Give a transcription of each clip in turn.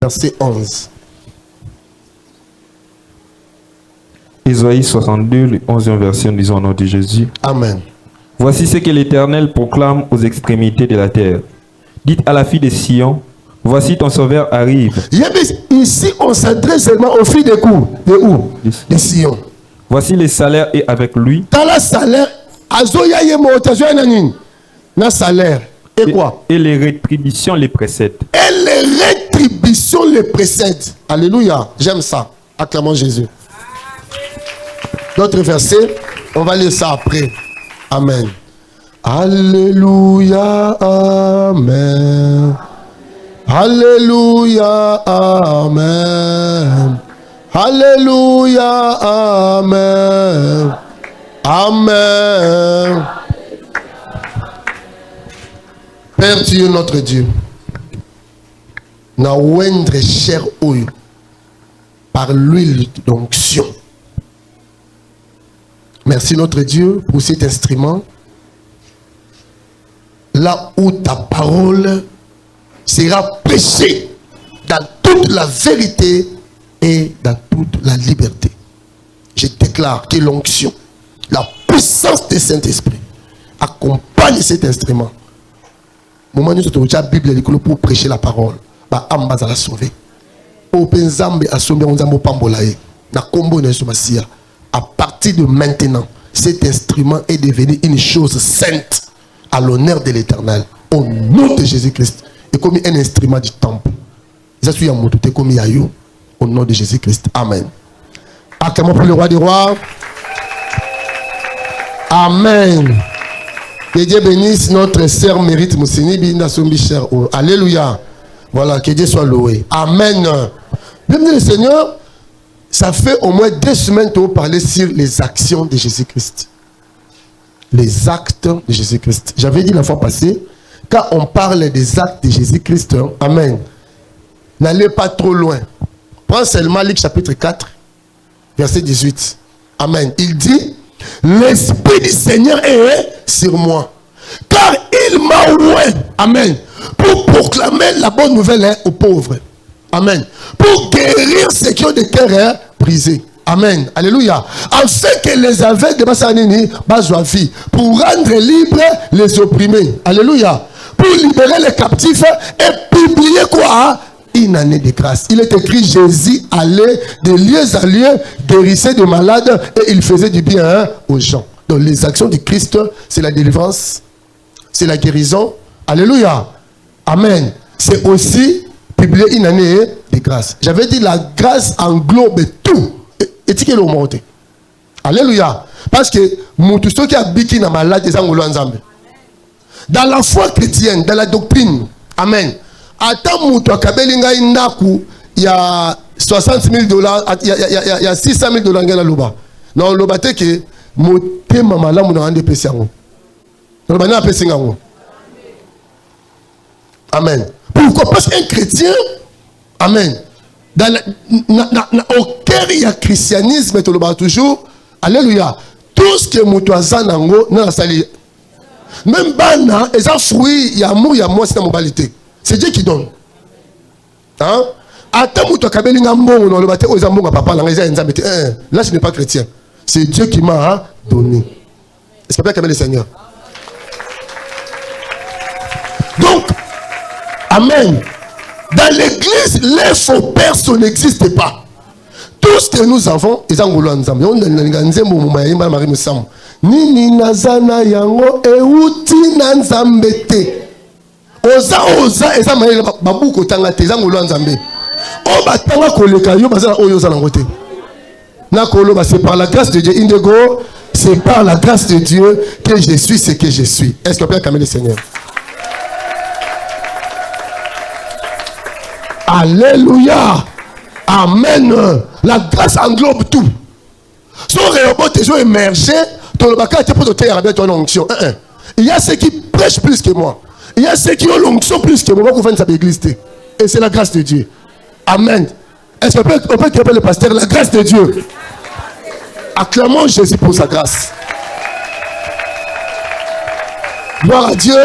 verset 11. Isaïe 62, le 11e verset, nous disons au nom de Jésus. Amen. Voici ce que l'Éternel proclame aux extrémités de la terre. Dites à la fille de Sion, voici ton sauveur arrive. Ici, on s'adresse seulement aux filles de où? De où? De Sion. Voici le salaire est avec lui. Dans le salaire, na salaire. Et quoi? Et les rétributions les précèdent. Et les rétributions les précèdent. Alléluia. J'aime ça. Acclamons Jésus. D'autres versets, on va lire ça après. Amen. Alléluia. Amen. Alléluia. Amen. Alléluia. Amen. Amen. Père Dieu, notre Dieu, na wendre cher oyo par l'huile d'onction. Merci notre Dieu pour cet instrument. Là où ta parole sera prêchée dans toute la vérité et dans toute la liberté. Je déclare que l'onction, la puissance du Saint-Esprit accompagne cet instrument. Moment où tu as la Bible pour prêcher la parole, bah amba za la sauver. Open zambe asombe onzambo pambolaye. Na kombo na somasia. À partir de maintenant, cet instrument est devenu une chose sainte à l'honneur de l'Éternel. Au nom de Jésus-Christ. Et comme un instrument du temple. Au nom de Jésus-Christ. Amen. Acclamons pour le roi des rois. Amen. Que Dieu bénisse notre sœur Mérite Moussini Binda Sombi cher. Alléluia. Voilà, que Dieu soit loué. Amen. Bienvenue le Seigneur. Ça fait au moins 2 semaines que vous parlez sur les actions de Jésus-Christ. Les actes de Jésus-Christ. J'avais dit la fois passée, quand on parle des actes de Jésus-Christ, amen, n'allez pas trop loin. Prends seulement Luc chapitre 4, verset 18. Amen. Il dit, l'Esprit du Seigneur est sur moi, car il m'a oint, amen, pour proclamer la bonne nouvelle aux pauvres. Amen. Pour guérir ceux qui ont des cœurs brisés. Amen. Alléluia. Afin que les aveugles de Bassanini basoient vie. Pour rendre libres les opprimés. Alléluia. Pour libérer les captifs et publier quoi? Une année de grâce. Il est écrit Jésus allait de lieu à lieu, guérissait des malades et il faisait du bien aux gens. Donc les actions du Christ, c'est la délivrance, c'est la guérison. Alléluia. Amen. C'est aussi publier une année de grâce. J'avais dit la grâce englobe tout. Et tu es monté. Alléluia. Parce que tout ce qui a biki na malade des angolo ensemble. Dans la foi chrétienne, dans la doctrine. Amen. Attends mutu akabelinga indaku il y a $60,000, il y a $600,000 ngana loba. Non loba te que motema malamu na ande pesi yango. Loba na pesi yango. Amen. Pourquoi? Parce qu'un chrétien, amen, au cœur il y a christianisme, tu le bats toujours, alléluia, tout ce que Moutouazan nango, n'a sali. Même bana, ils ont fruit, il y a amour, il y a moi, c'est la moralité. C'est Dieu qui donne. Hein? Attends, Moutouakabeli Nambo, on le battait aux amours à papa, là, je n'ai pas chrétien. C'est Dieu qui m'a donné. Est-ce que tu le Seigneur? Donc, amen. Dans l'église, les faux personnes n'existent pas. Tout ce que nous avons, ils ont voulu ensemble. Nini nazana yango euti nanzambete. Oza eza maile babuko tanga te zangolo nzambe. O batanga koleka yo bazana oyo za nangote. Na koloba c'est par la grâce de Dieu indego, c'est par la grâce de Dieu que je suis ce que je suis. Est-ce qu'on peut acclamer le Seigneur? Alléluia. Amen. La grâce englobe tout. Son réobot est émergé. Il y a ceux qui prêchent plus que moi. Il y a ceux qui ont l'onction plus que moi. Et c'est la grâce de Dieu. Amen. Est-ce qu'on peut appeler le pasteur la grâce de Dieu? Acclamons Jésus pour sa grâce. Gloire à Dieu.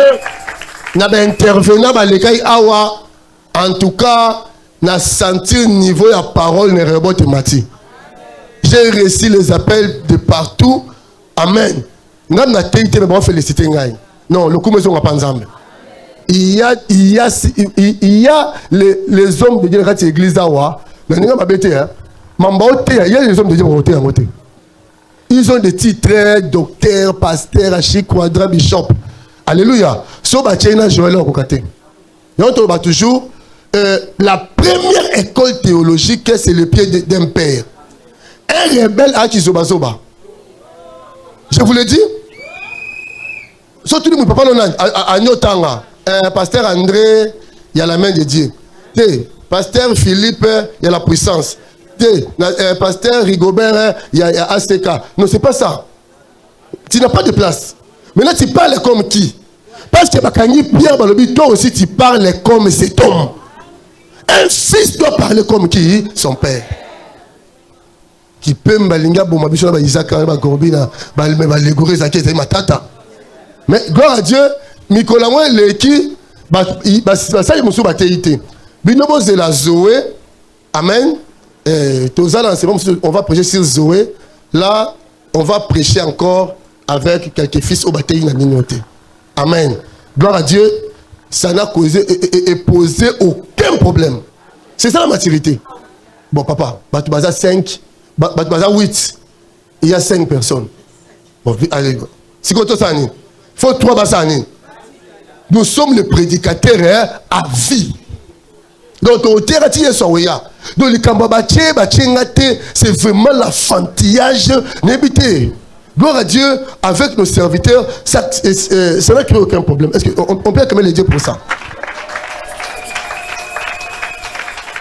En tout cas, n'a senti niveau la parole ne rebote mati. J'ai reçu les appels de partout. Amen. Non, le coup me sont pas ensemble. Il y a les hommes de Dieu dans l'église d'Awa. Il y a les hommes de Dieu. Ils ont des titres, docteur, pasteur, archi, quadra, bishop. Alléluia. So bachena Joël Okokate. Donc toujours la première école théologique, c'est le pied d'un père. Un rebelle a qui soba. Je vous le dis. Surtout le papa à Nyotanga, pasteur André, il y a la main de Dieu. Pasteur Philippe, il y a la puissance. Pasteur Rigobert, il y a ACK. Non, c'est pas ça. Tu n'as pas de place. Maintenant, tu parles comme qui? Parce que Pierre Balobi, toi aussi, tu parles comme cet homme. Un fils doit parler comme qui? Son père. Qui peut m'balinga bon mabicho na Isaac ba Corbina ba légorer ça qui est ma tata. Mais gloire à Dieu, Nicolas moi le qui ça il musu bateité. Binobo de la Zoé. Amen. On va prêcher sur Zoé. Là, on va prêcher encore avec quelques fils au bataille na ninoté. Amen. Gloire à Dieu, ça n'a causé et posé aucun problème. C'est ça la maturité. Bon papa, Batubaza 5 Batubaza 8. Il y a 5 personnes. Bon, allez. C'est quoi ça? Il faut 3 bassani. Nous sommes les prédicateurs à vie. Donc, au terrain, donc, les Kambabaché, c'est vraiment l'enfantillage. N'ébité. Gloire à Dieu, avec nos serviteurs, ça n'a créé aucun problème. Est-ce qu'on peut quand même les dire pour ça?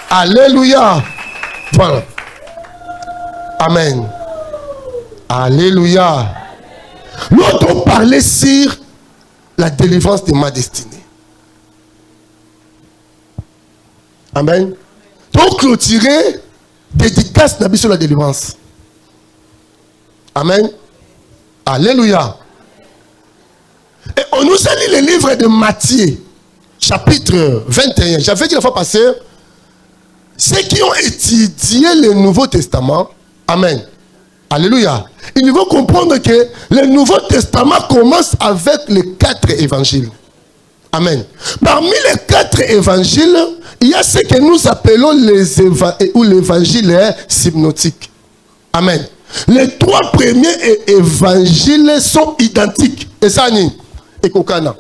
Alléluia. Voilà. Amen. Alléluia. Nous avons parlé sur la délivrance de ma destinée. Amen. Donc, clôturer, dédicace n'a sur la délivrance. Amen. Alléluia. Et on nous a lu le livre de Matthieu, chapitre 21. J'avais dit la fois passée, ceux qui ont étudié le Nouveau Testament, amen. Alléluia. Ils vont comprendre que le Nouveau Testament commence avec les 4 évangiles. Amen. Parmi les 4 évangiles, il y a ce que nous appelons l'évangile synoptique. Amen. Les 3 premiers évangiles sont identiques. Et ça, et Kokana.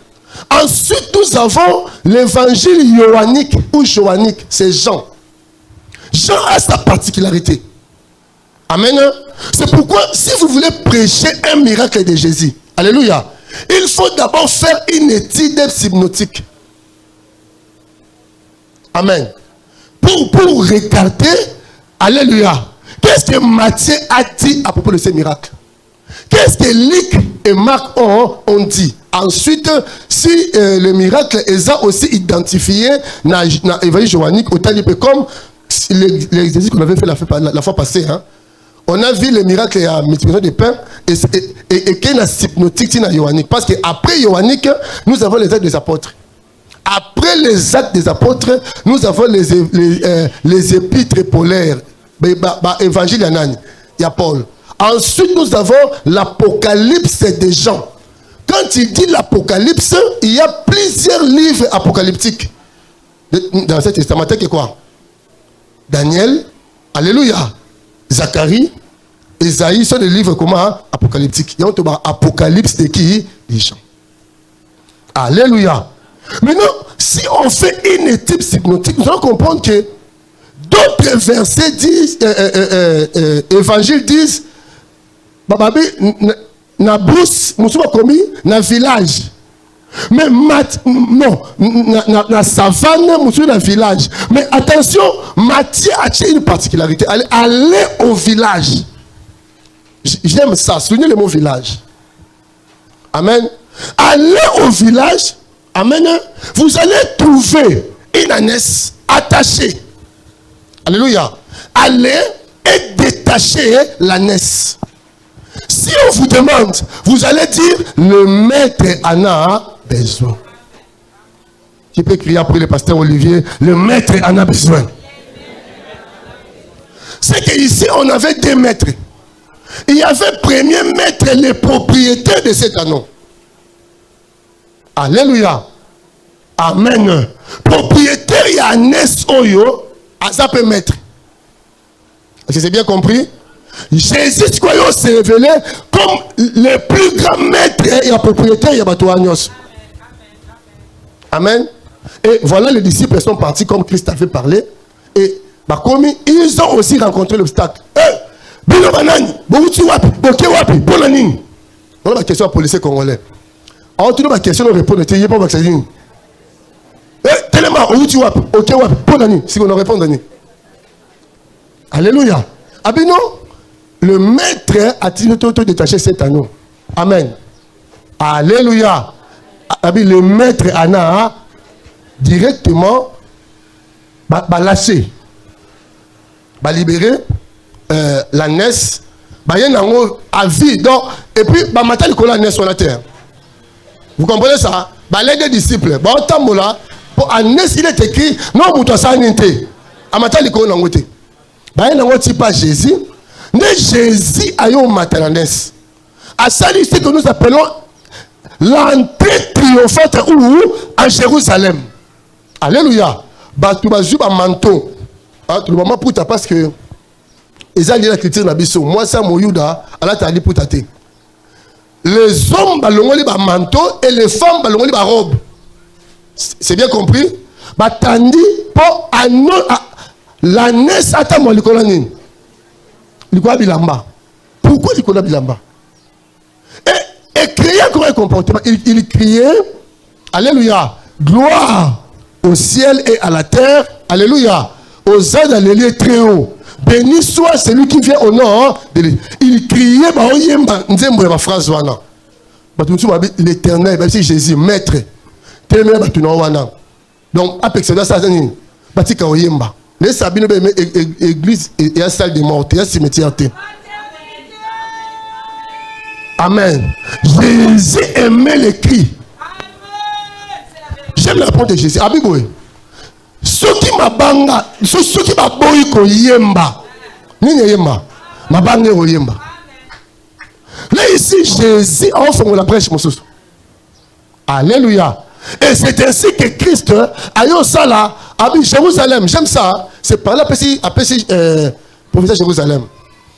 Ensuite, nous avons l'évangile johannique ou johannique. C'est Jean. Jean a sa particularité. Amen. C'est pourquoi, si vous voulez prêcher un miracle de Jésus, alléluia, il faut d'abord faire une étude hypnotique. Amen. Pour regarder, alléluia, qu'est-ce que Matthieu a dit à propos de ces miracles? Qu'est-ce que Luc et Marc ont dit? Ensuite, si le miracle est aussi identifié dans l'évangile johannique, autant comme l'exercice qu'on avait fait la fois passée, hein? On a vu le miracle à multiplication de pain et qu'il y a hypnotique dans Johannique. Parce qu'après Johannique, nous avons les actes des apôtres. Après les actes des apôtres, nous avons les épîtres polaires. Évangile il y a Paul. Ensuite, nous avons l'Apocalypse des Jean. Quand il dit l'Apocalypse, il y a plusieurs livres apocalyptiques. Dans cet testament, c'est quoi? Daniel, alléluia. Zacharie, Esaïe sont des livres comment? Apocalyptiques. Il y a un apocalypse de qui? Des gens. Alléluia. Maintenant, si on fait une étude hypnotique, nous allons comprendre que d'autres versets disent, évangiles disent, Bababi, na brousse, nous commis, na village. Mais non, na savane, nous na village. Mais attention, Matthieu a une particularité. Allez au village. J'aime ça, soulignez le mot village. Amen. Allez au village. Amen. Vous allez trouver une ânesse attachée. Alléluia. Allez et détachez l'ânesse. Si on vous demande, vous allez dire, le maître en a besoin. Qui peut crier après le pasteur Olivier, le maître en a besoin. c'est qu'ici, on avait 2 maîtres. Il y avait premier maître, les propriétaires de cet anneau. Alléluia. Amen. Propriétaire, il y a un Oyo, Azapé maître. Est-ce que c'est bien compris? Jésus s'est révélé comme le plus grand maître et propriétaire, il y a Batouanios. Amen. Et voilà, les disciples sont partis comme Christ avait parlé. Et ils ont aussi rencontré l'obstacle. Voilà la question à policier congolais. Alors, tu as une question à répondre. Tu n'as pas vacciné. Tellement, ok, si on répond, alléluia. Abino, le maître a-t-il détaché cet anneau? Amen. Alléluia. Le maître Anna directement lâché, libéré la naisse, à vie. Donc, et puis, matin, la naisse sur la terre. Vous comprenez ça? Les deux disciples, pour la naisse, il est écrit, non, vous t'en sanité. À matin, il est pas Jésus. Mais Jésus a eu un matin la naisse. À ça, c'est que nous appelons l'entrée triomphante à Jérusalem. Alléluia. Tu vas jouer un manteau. Tu vas pour ta parce que ils ont dit la critique dans biso. Moi ça mon Yuda, Allah t'a dit pour ta tête. Les hommes balongoli ba manteau et les femmes balongoli ba robe. C'est bien compris? Tandis pour la naissance à moi likola nini. Likola bilamba. Pourquoi likola bilamba? Et criait comme un comportement. Il criait, alléluia, gloire au ciel et à la terre, alléluia, aux âges dans les lieux très hauts. Béni soit celui qui vient au nom de lui. Il criait, ma phrase, l'éternel, c'est Jésus, maître. Donc, après ça, ça, c'est les sabines, église et la salle de mort, et la cimetière. Amen. Jésus aimait les cris. J'aime la réponse de Jésus. Abiboué. Ceux qui m'abanga, ceux qui m'aboyi ko yemba. Nini yemba? Mabanga ko yemba. Là ici, Jésus a offert la prêche, mon sous. Alléluia. Et c'est ainsi que Christ a eu ça là, à Jérusalem. J'aime ça. C'est par là, professeur Jérusalem.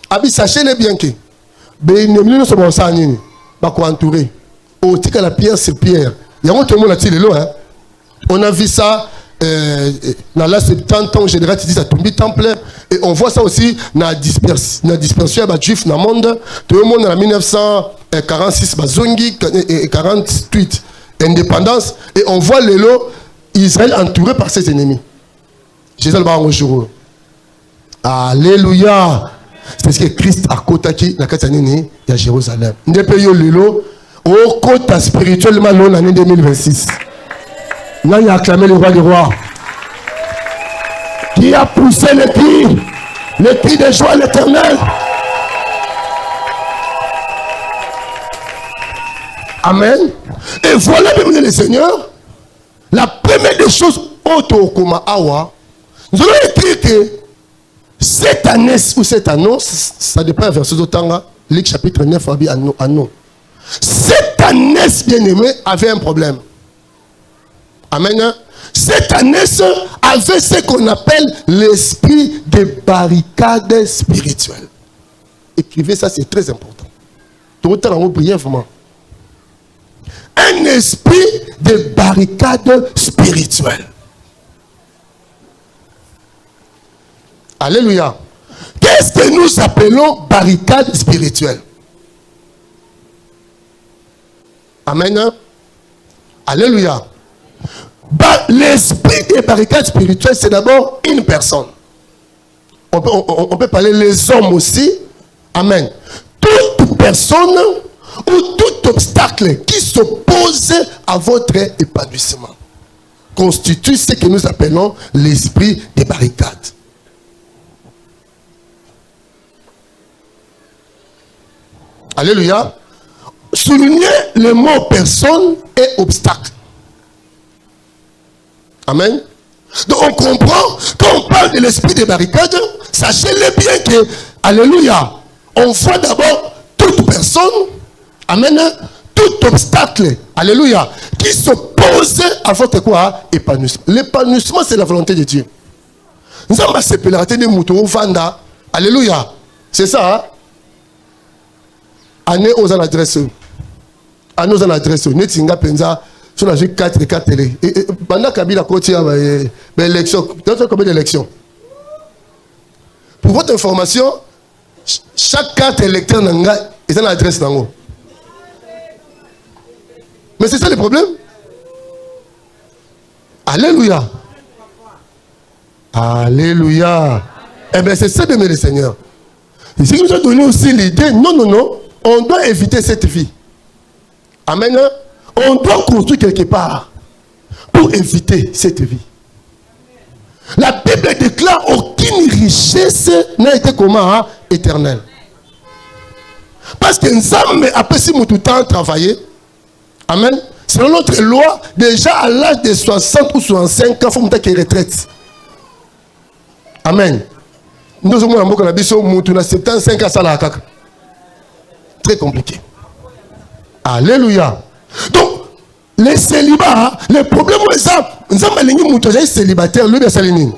Abi, sachez-le bien que. Nous sommes entourés. Oh, tika la pierre, c'est pierre. Il y a un autre monde là, on a vu ça dans la 70 ans, général, ça tombe temple. Et on voit ça aussi dans la dispersion des juifs dans le monde. Tout le monde en 1946, Bazongi, et 48, indépendance. Et on voit les lots, Israël entouré par ses ennemis. Jésus va en jour. Alléluia. C'est parce que Christ a côté la Katanini et à Jérusalem. Nous payons le lot au côté spirituellement l'année 2026. Là, il a acclamé le roi des rois. Qui a poussé le cri de joie à l'éternel. Amen. Et voilà, bien le Seigneur, la première des choses, nous allons écrire que cette année ou cette annonce, ça dépend du verset d'autant, Luc chapitre 9, anneau. Cette année, bien-aimé, avait un problème. Amen. Cette année avait ce qu'on appelle l'esprit de barricade spirituelle. Écrivez ça, c'est très important. Tout le temps, brièvement. Un esprit de barricade spirituelle. Alléluia. Qu'est-ce que nous appelons barricade spirituelle? Amen. Alléluia. L'esprit des barricades spirituelles, c'est d'abord une personne. On peut parler les hommes aussi. Amen. Toute personne ou tout obstacle qui s'oppose à votre épanouissement constitue ce que nous appelons l'esprit des barricades. Alléluia. Soulignez le mot personne et obstacle. Amen. Donc on comprend, quand on parle de l'esprit des barricades, sachez-le bien que, alléluia, on voit d'abord toute personne, amen, tout obstacle, alléluia, qui s'oppose à votre quoi? Épanouissement. L'épanouissement, c'est la volonté de Dieu. Nous avons séparé des moutons, Vanda, alléluia, c'est ça, hein? Année aux adresses. Année aux adresses. Netinga Penza, sur la 4 télé. Et pendant Kabila Koti a l'élection, combien d'élections? Pour votre information, chaque carte électeur est une adresse dans. Mais c'est ça le problème. Alléluia. Alléluia. Eh bien, c'est ça de le Seigneur. Et ce qui nous a donné aussi l'idée, non, on doit éviter cette vie. Amen. On doit construire quelque part pour éviter cette vie. La Bible déclare aucune richesse n'a été comment éternelle. Parce que nous sommes après si nous tout le temps travailler. Amen. Selon notre loi, déjà à l'âge de 60 ou 65 ans, il faut monter une retraite. Amen. Nous sommes en train de 75 ans à la caca. Très compliqué. Alléluia. Donc, les célibats, les problèmes, nous sommes célibataires, nous sommes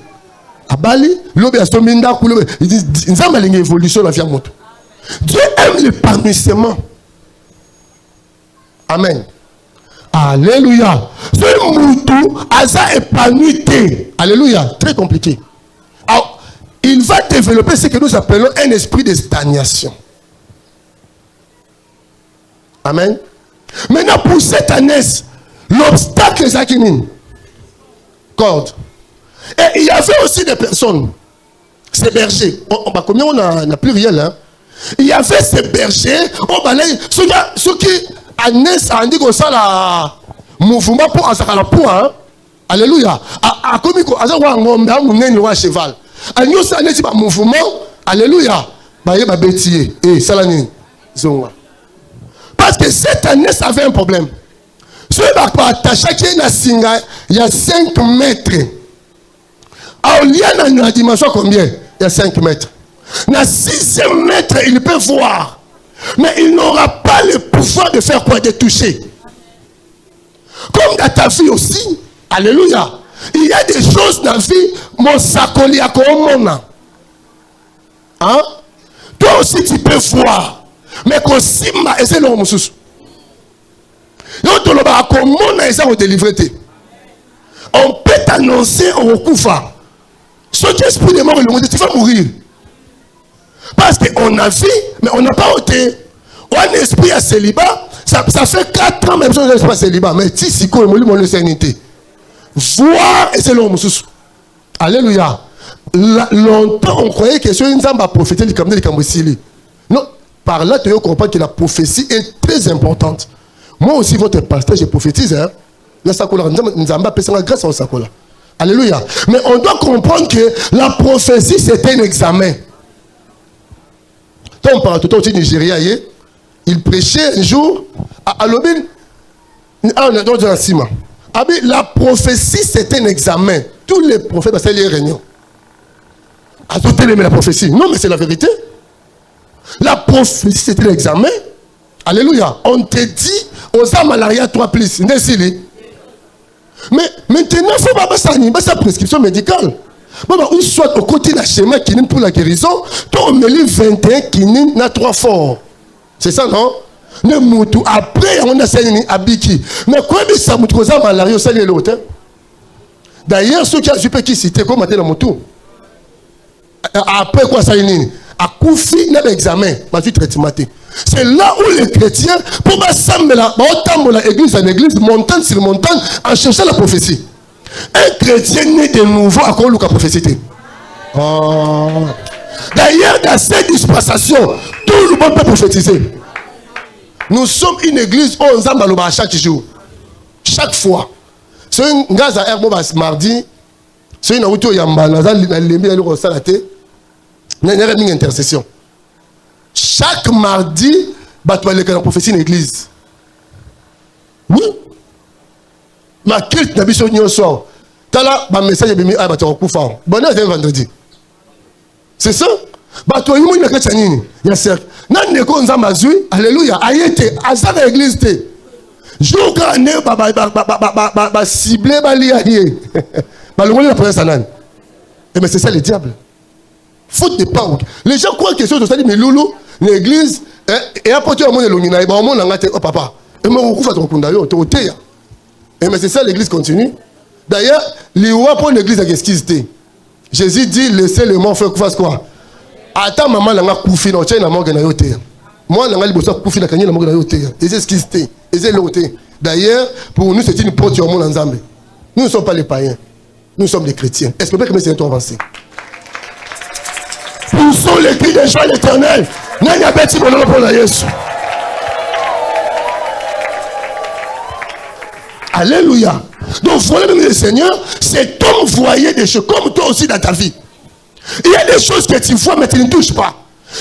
à Bali, nous sommes en évolution de la vie. Dieu aime l'épanouissement. Amen. Alléluia. Ce moutou a ça épanouité. Alléluia. Très compliqué. Alors, il va développer ce que nous appelons un esprit de stagnation. Amen. Maintenant, pour cette année, l'obstacle, c'est qui n'est corde. Et il y avait aussi des personnes, ces bergers. Combien on n'a plus rien là. Il y avait ces bergers, ceux qui ont dit qu'on ça la mouvement pour la poids. Alléluia. A comme on a cheval. A nous ça n'est pas mouvement. Alléluia. Bah il va bêtiser. Et ça la ni. Parce que cette année ça avait un problème. Ce qui va pas attacher il y a 5 mètres. Alors il y a une dimension combien? Il y a 5 mètres. Dans 6e mètre, il peut voir. Mais il n'aura pas le pouvoir de faire quoi? De toucher. Comme dans ta vie aussi. Alléluia. Il y a des choses dans la vie. Mon sacoli à comment? Hein? Toi aussi tu peux voir. Mais quand Simba et c'est l'homme sous. On peut t'annoncer au recouvre. Ce qui est esprit de mort, tu vas mourir. Parce qu'on a vu, mais on n'a pas ôté. Un esprit à célibat, ça fait 4 ans, même si on n'est pas célibat. Mais si c'est quoi, mon sanité. Voir, et c'est l'homme sous. Alléluia. Longtemps, on croyait que ce une a prophété du Cameroun de Camboussili. Non, par là, tu comprends que la prophétie est très importante. Moi aussi, votre pasteur, je prophétise. Hein? Grâce à Sakola. Alléluia. Mais on doit comprendre que la prophétie, c'est un examen. Quand on parle tout au Nigeria, il prêchait un jour à Lobin. La prophétie, c'est un examen. Tous les prophètes, c'est les réunions. La prophétie. Non, mais c'est la vérité. La prophétie, c'est un examen. Alléluia. On te dit, aux malaria 3 plus. Mais maintenant, il faut pas sa prescription médicale. Ou soit au côté de la schéma qui pour la guérison, on met les 21 qui n'a 3 forts. C'est ça, non? Le moutou, après, on a saigné à Biki. Mais quoi, ça moutou, ça malaria, ça l'est l'autre. D'ailleurs, ceux qui ont super qui cité, comme matin, le moutou. Après quoi, ça l'est? À Koufi, il y a l'examen, c'est là où les chrétiens, pour s'assembler là, l'église en église, montagne sur montagne, en cherchant la prophétie. Un chrétien né de nouveau à quoi la prophétie. D'ailleurs, dans cette dispensation, tout le monde peut prophétiser. Nous sommes une église où on s'embaloba chaque jour. Chaque fois. C'est un gaz à herbe mardi. C'est une auto yamba. Nous avons une intercession. Chaque mardi, tu as la prophétie dans l'église. Oui. Ma culte n'a pas de soir. Tu as là, un message de tu as un vendredi. C'est ça? Bato yimo ina kacha nini? Ya cercle. Nan neko nzamba zui, alléluia, ayete, azaka église te. Jouka ne ba ciblé bali aye. Ba longoli la presse anan. Et mais c'est ça le diable. Faute de pas. Les gens croient que c'est ça dit mais loulou, l'église et après tu as mon elongina et ba mon ngate oh papa. Et moi okufa to kunda yo to teya. Et mais c'est ça l'église continue. D'ailleurs, liwa pour l'église a excuse te. Jésus dit laissez le mort faire fasse quoi? Attends maman langa koufi na tchena mo gana yo teya. Moi langa liboso koufi na kanya na mo gana yo teya. Et excuse te. Et l'autre. D'ailleurs, pour nous c'est une porte au monde ensemble. Nous ne sommes pas les païens. Nous sommes des chrétiens. Est-ce que vous pouvez avancer? Poussons les cris de joie l'éternel. N'ayez pas de bonheur pour la Jésus. Alléluia. Donc, voilà le Seigneur, c'est ton voyer des choses, comme toi aussi dans ta vie. Il y a des choses que tu vois, mais tu ne touches pas.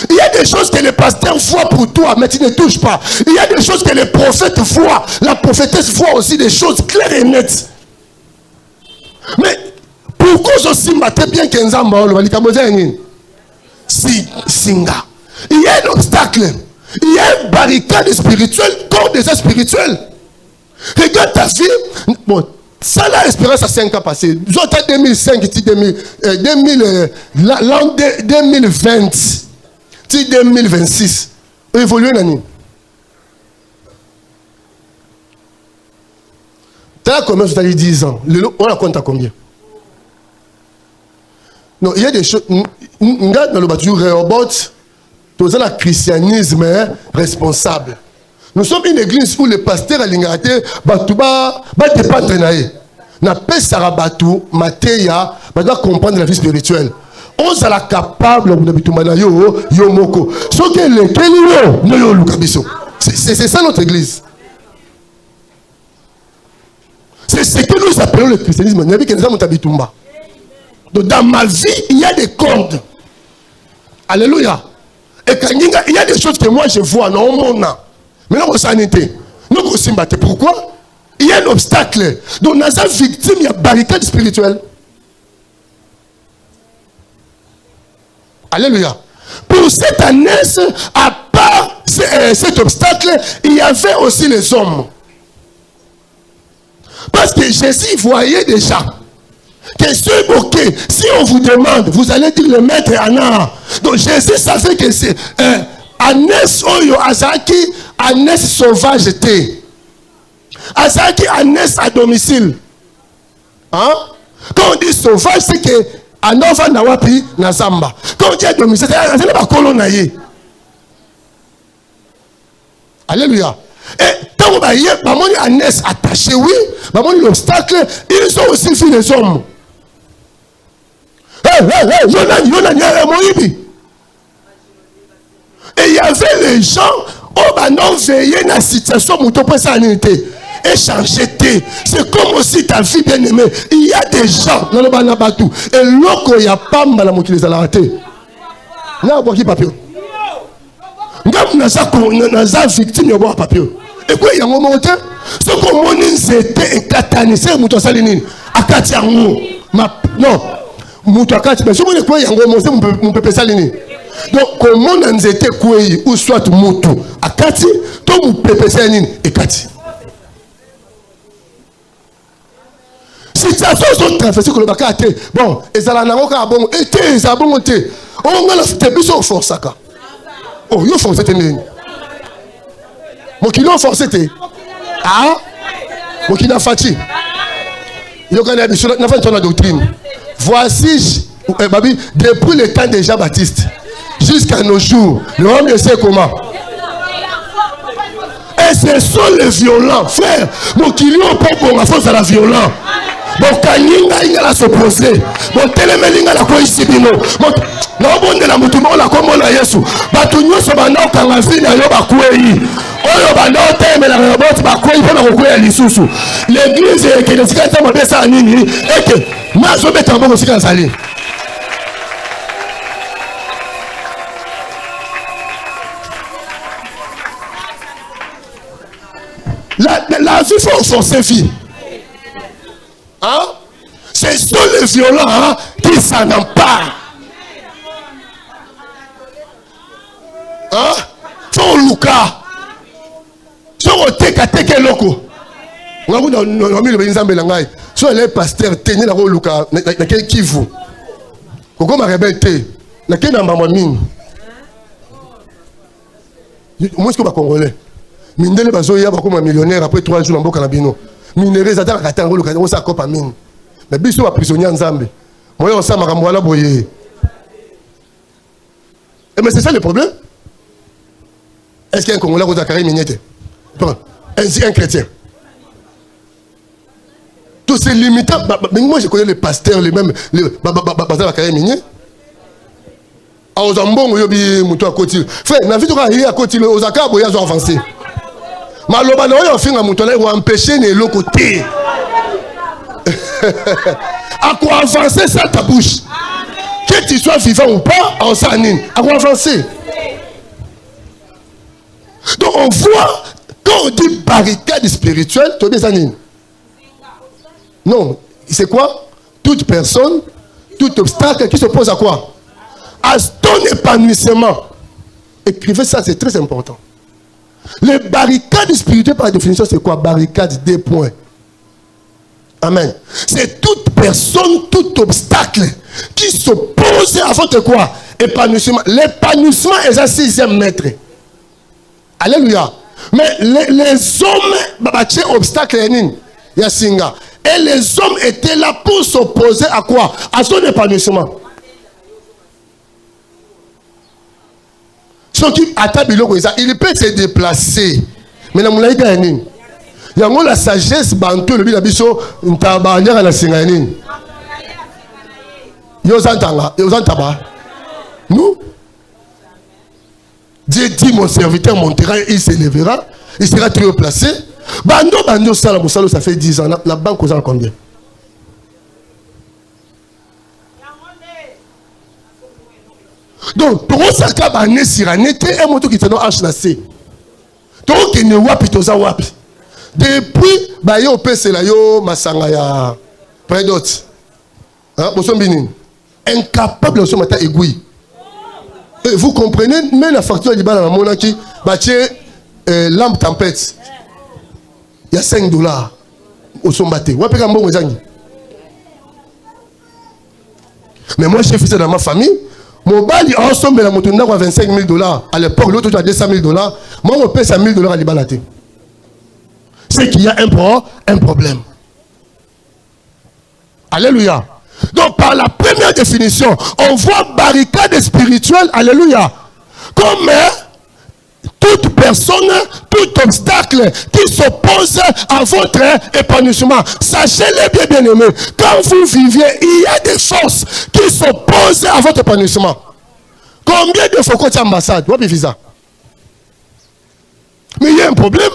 Il y a des choses que les pasteurs voient pour toi, mais tu ne touches pas. Il y a des choses que les prophètes voient. La prophétesse voit aussi des choses claires et nettes. Mais pourquoi je suis maté bien qu'un zamba le singa. Il y a un obstacle. Il y a une barricade spirituelle contre des spirituels. Regarde ta vie. Bon, ça là, l'espérance à 5 ans passés. J'entends 2005, l'an 2020, 2026. Évoluer l'année. Tu as combien? Tu as dit 10 ans. On la compte à combien? Non, il y a des choses. Dans le bâtiment Réhobot, tout ça, le christianisme est responsable. Nous sommes une église où le pasteur a l'ingaraté, va dépendre de naïe. Na paix Sarabatou, Matéya, va comprendre la vie spirituelle. On sera capable de bitumana yo moko. Ce que le kelio no yo lukabiso. C'est ça notre église. C'est ce que nous appelons le christianisme. Donc dans ma vie, il y a des codes. Alléluia. Et quand il y a des choses que moi je vois, non, mon âme. Mais non, sanité. Nous aussi battre. Pourquoi? Il y a un obstacle. Donc dans sa victime, il y a barricade spirituelle. Alléluia. Pour cette année, à part cet obstacle, il y avait aussi les hommes. Parce que Jésus voyait déjà que c'est ok. Si on vous demande, vous allez dire le maître Anna. Donc Jésus savait que c'est Agnès Oyo Azaki, Agnès sauvage était. Azaki Agnès à domicile. Hein? Quand on dit sauvage, c'est que Anova Nawapi Nazamba. Quand on dit à domicile, c'est pas colonaïe. Alléluia. Et quand on va y aller, Agnès attaché, oui, l'obstacle, ils ont aussi vu les hommes. Et il y avait les gens qui ont veillé dans la situation où tu peux s'annuiter. Et changer. C'est comme aussi ta vie bien-aimée. Il y a des gens dans le Banabatou. Et l'autre, il n'y a pas mal à les a raté. Là, on voit qui papier. Quand on a victime, on voit papier. Et quoi, il y a un moment où ce qu'on c'était éclatant. C'est un salini. Akati yango. Non. Moutou akati. Mais si on est quoi, il y a un moment où on peut salini. Donc, comment on était quoi, ou soit moutou akati, tout on peut salini ekati. Situation sont traversées que le bac a été. Bon, et ça l'a n'a bon, et ça a bon été. On a la fête au force ça. Oh, il faut forcer tes. Mon qui l'a forcé tes. Ah, mon qui l'a fatigué. Il y a fait la doctrine. Voici, babi, depuis le temps de Jean-Baptiste jusqu'à nos jours, le homme ne sait comment. Et ce sont les violents, frère. Mon qui l'a pas bon, à force à la violence. Bon, Kanyinga il a s'opposé. Bon, Telemelinga la koisi bino. Bon, non bon de la mutumo la comme na Yesu. Batunyo so bana okanga fina yo bakwei. Oyo bana oteme la robot bakwei pona kokwea lisusu. L'église est que les sikata mabesa nini et que mazo beta mbongo sikana sali. La vie faut forcer vie. Hein? Ce sont les violents qui s'en emparent. luka. Soko teka teke loko. Ngaku na mi le nzambe langai. So les pasteurs tenir la luka na quel kivu. Koko ma rebelle na quel namba mine. Moi ce que ba congolais. Mindele bazoya ba comme millionnaire après 3 jours en boka na bino. Minéraux ataka katango luka on sa kopa mine. Mais biso ba prisonnier nzambe. Moi on sa makambo la boye. Mais c'est ça le problème. Est-ce qu'un Congolais a carré mignette? Un chrétien. Tous ces limitants. Mais moi je connais les pasteurs, les mêmes. Les pasteurs à carré mignette. A Ozambon, yobi muto à côté. Frère, n'a vu tout à côté. Ozaka boya zo avancé. Maloba na yo finga muto là ou empêcher ne l'autre côté. À quoi avancer ça ta bouche? Que tu sois vivant ou pas, en sanine, à quoi avancer? Donc on voit, quand on dit barricade spirituelle, tu as des anines. Non, c'est quoi? Toute personne, tout obstacle qui se pose à quoi? À ton épanouissement. Écrivez ça, c'est très important. Les barricades spirituelles, par définition, c'est quoi? Barricade, des points. Amen. C'est toute personne, tout obstacle qui s'oppose à votre quoi? Épanouissement. L'épanouissement est à 6e mètre. Alléluia. Mais les hommes, babaché obstacle, yasinga. Et les hommes étaient là pour s'opposer à quoi? À son épanouissement. Ce qui attaque il peut se déplacer. Mais la moulaïka est nini. Il y a la sagesse bantou le biso ntabanya la singaini. Yozantaba. Nous Dieu dit mon serviteur montera, il s'élèvera, il sera très haut placé. Bando sala musalo ça fait 10 ans la banque aux combien? Donc pour ça ka bané siranete et moto qui teno HNC. Donc il ne wapi toza wapi. Depuis bayo pese la yo masanga ya prédot. Hein, bosombini. Incapable de se mettre aiguille. Et vous comprenez, même la facture du bas dans la monarchie, lampe tempête. Il y a $5 au sombaté. Mais moi, j'ai fait ça dans ma famille. Mon bali a ensemble la moto à $25,000. À l'époque, l'autre a $200,000. Moi, on paie $100,000 à l'Ibalaté. C'est qu'il y a un problème. Alléluia. Donc, par la première définition, on voit barricade spirituelle, alléluia, comme toute personne, tout obstacle qui s'oppose à votre épanouissement. Sachez-le bien, bien aimé, quand vous viviez, il y a des forces qui s'opposent à votre épanouissement. Combien de fois côté ambassade, visa? Mais il y a un problème.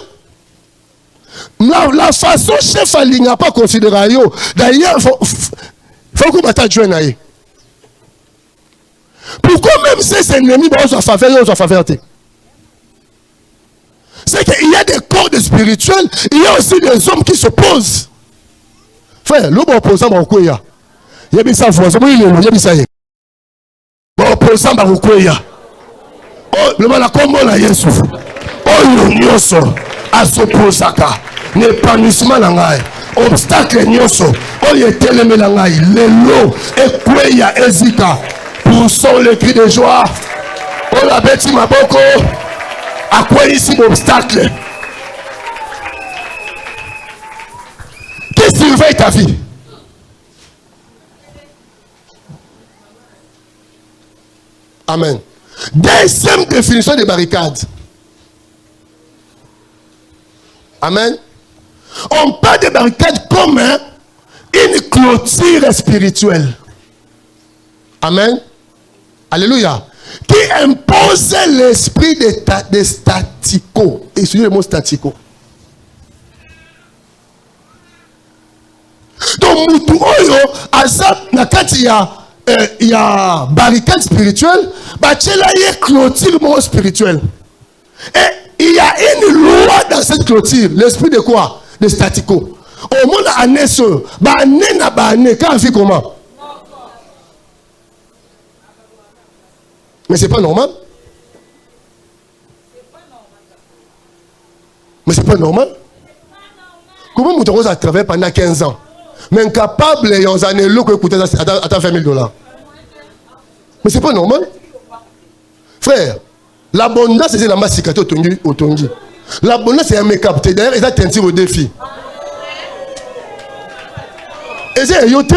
La façon chef Ali n'a pas considéré. D'ailleurs, faut que tu joigne. Pourquoi même ces ennemis sont faveur? C'est qu'il y a des cordes spirituels, il y a aussi des hommes qui s'opposent. Frère, l'homme opposant à Okoya. Il y a des ça, il y a des ça. Opposant à Okoya. Oh, le malacombo la Yesu. Oh, l'unioso. À s'opposer à l'épanouissement langai. Obstacle nyoso. Oh, il était le melangai. Lelo. Ekweya ezika. Poussons le cri de joie. Oh, la bête maboko. À quoi ici l'obstacle? Qu'est-ce qui surveille ta vie? Amen. Deuxième définition des barricades. Amen. On parle de barricades comme une clôture spirituelle. Amen. Alléluia. Qui impose l'esprit de statico. Excusez le mot statico. Donc, Moutou Oyo, Azap, Nakati, il y a barricade spirituelle, bah, il y a clôture spirituelle. Et il y a une loi dans cette clôture. L'esprit de quoi? De statico. Au monde, année sur, bah, année na bah, année, quand on vit comment? Mais c'est pas normal. Mais c'est pas normal. Comment vous avez travaillé pendant 15 ans? Mais incapable, et on a un lot qui coûte à 20 000 $. Mais c'est pas normal. Frère, l'abondance, c'est la masse au tongi. L'abondance, c'est un make-up. D'ailleurs, ils ont tenté au défi. Et c'est un yote.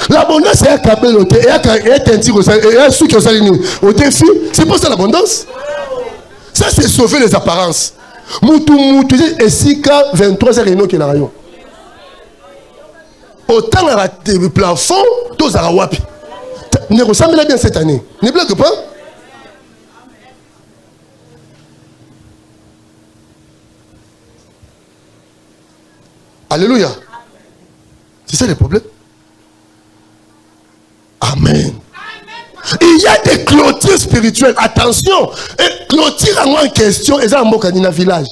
L'abondance, c'est un câble au défi. Et un tenté au défi. C'est pas ça l'abondance. Ça, c'est sauver les apparences. Moutou, et si 23h, il y a qui est là. Autant le plafond, tous à wapi. Ne ressemble bien cette année. Ne blague pas. Alléluia. C'est ça le problème. Amen. Il y a des clôtures spirituelles. Attention. Et clôture en question, et ça en dans village.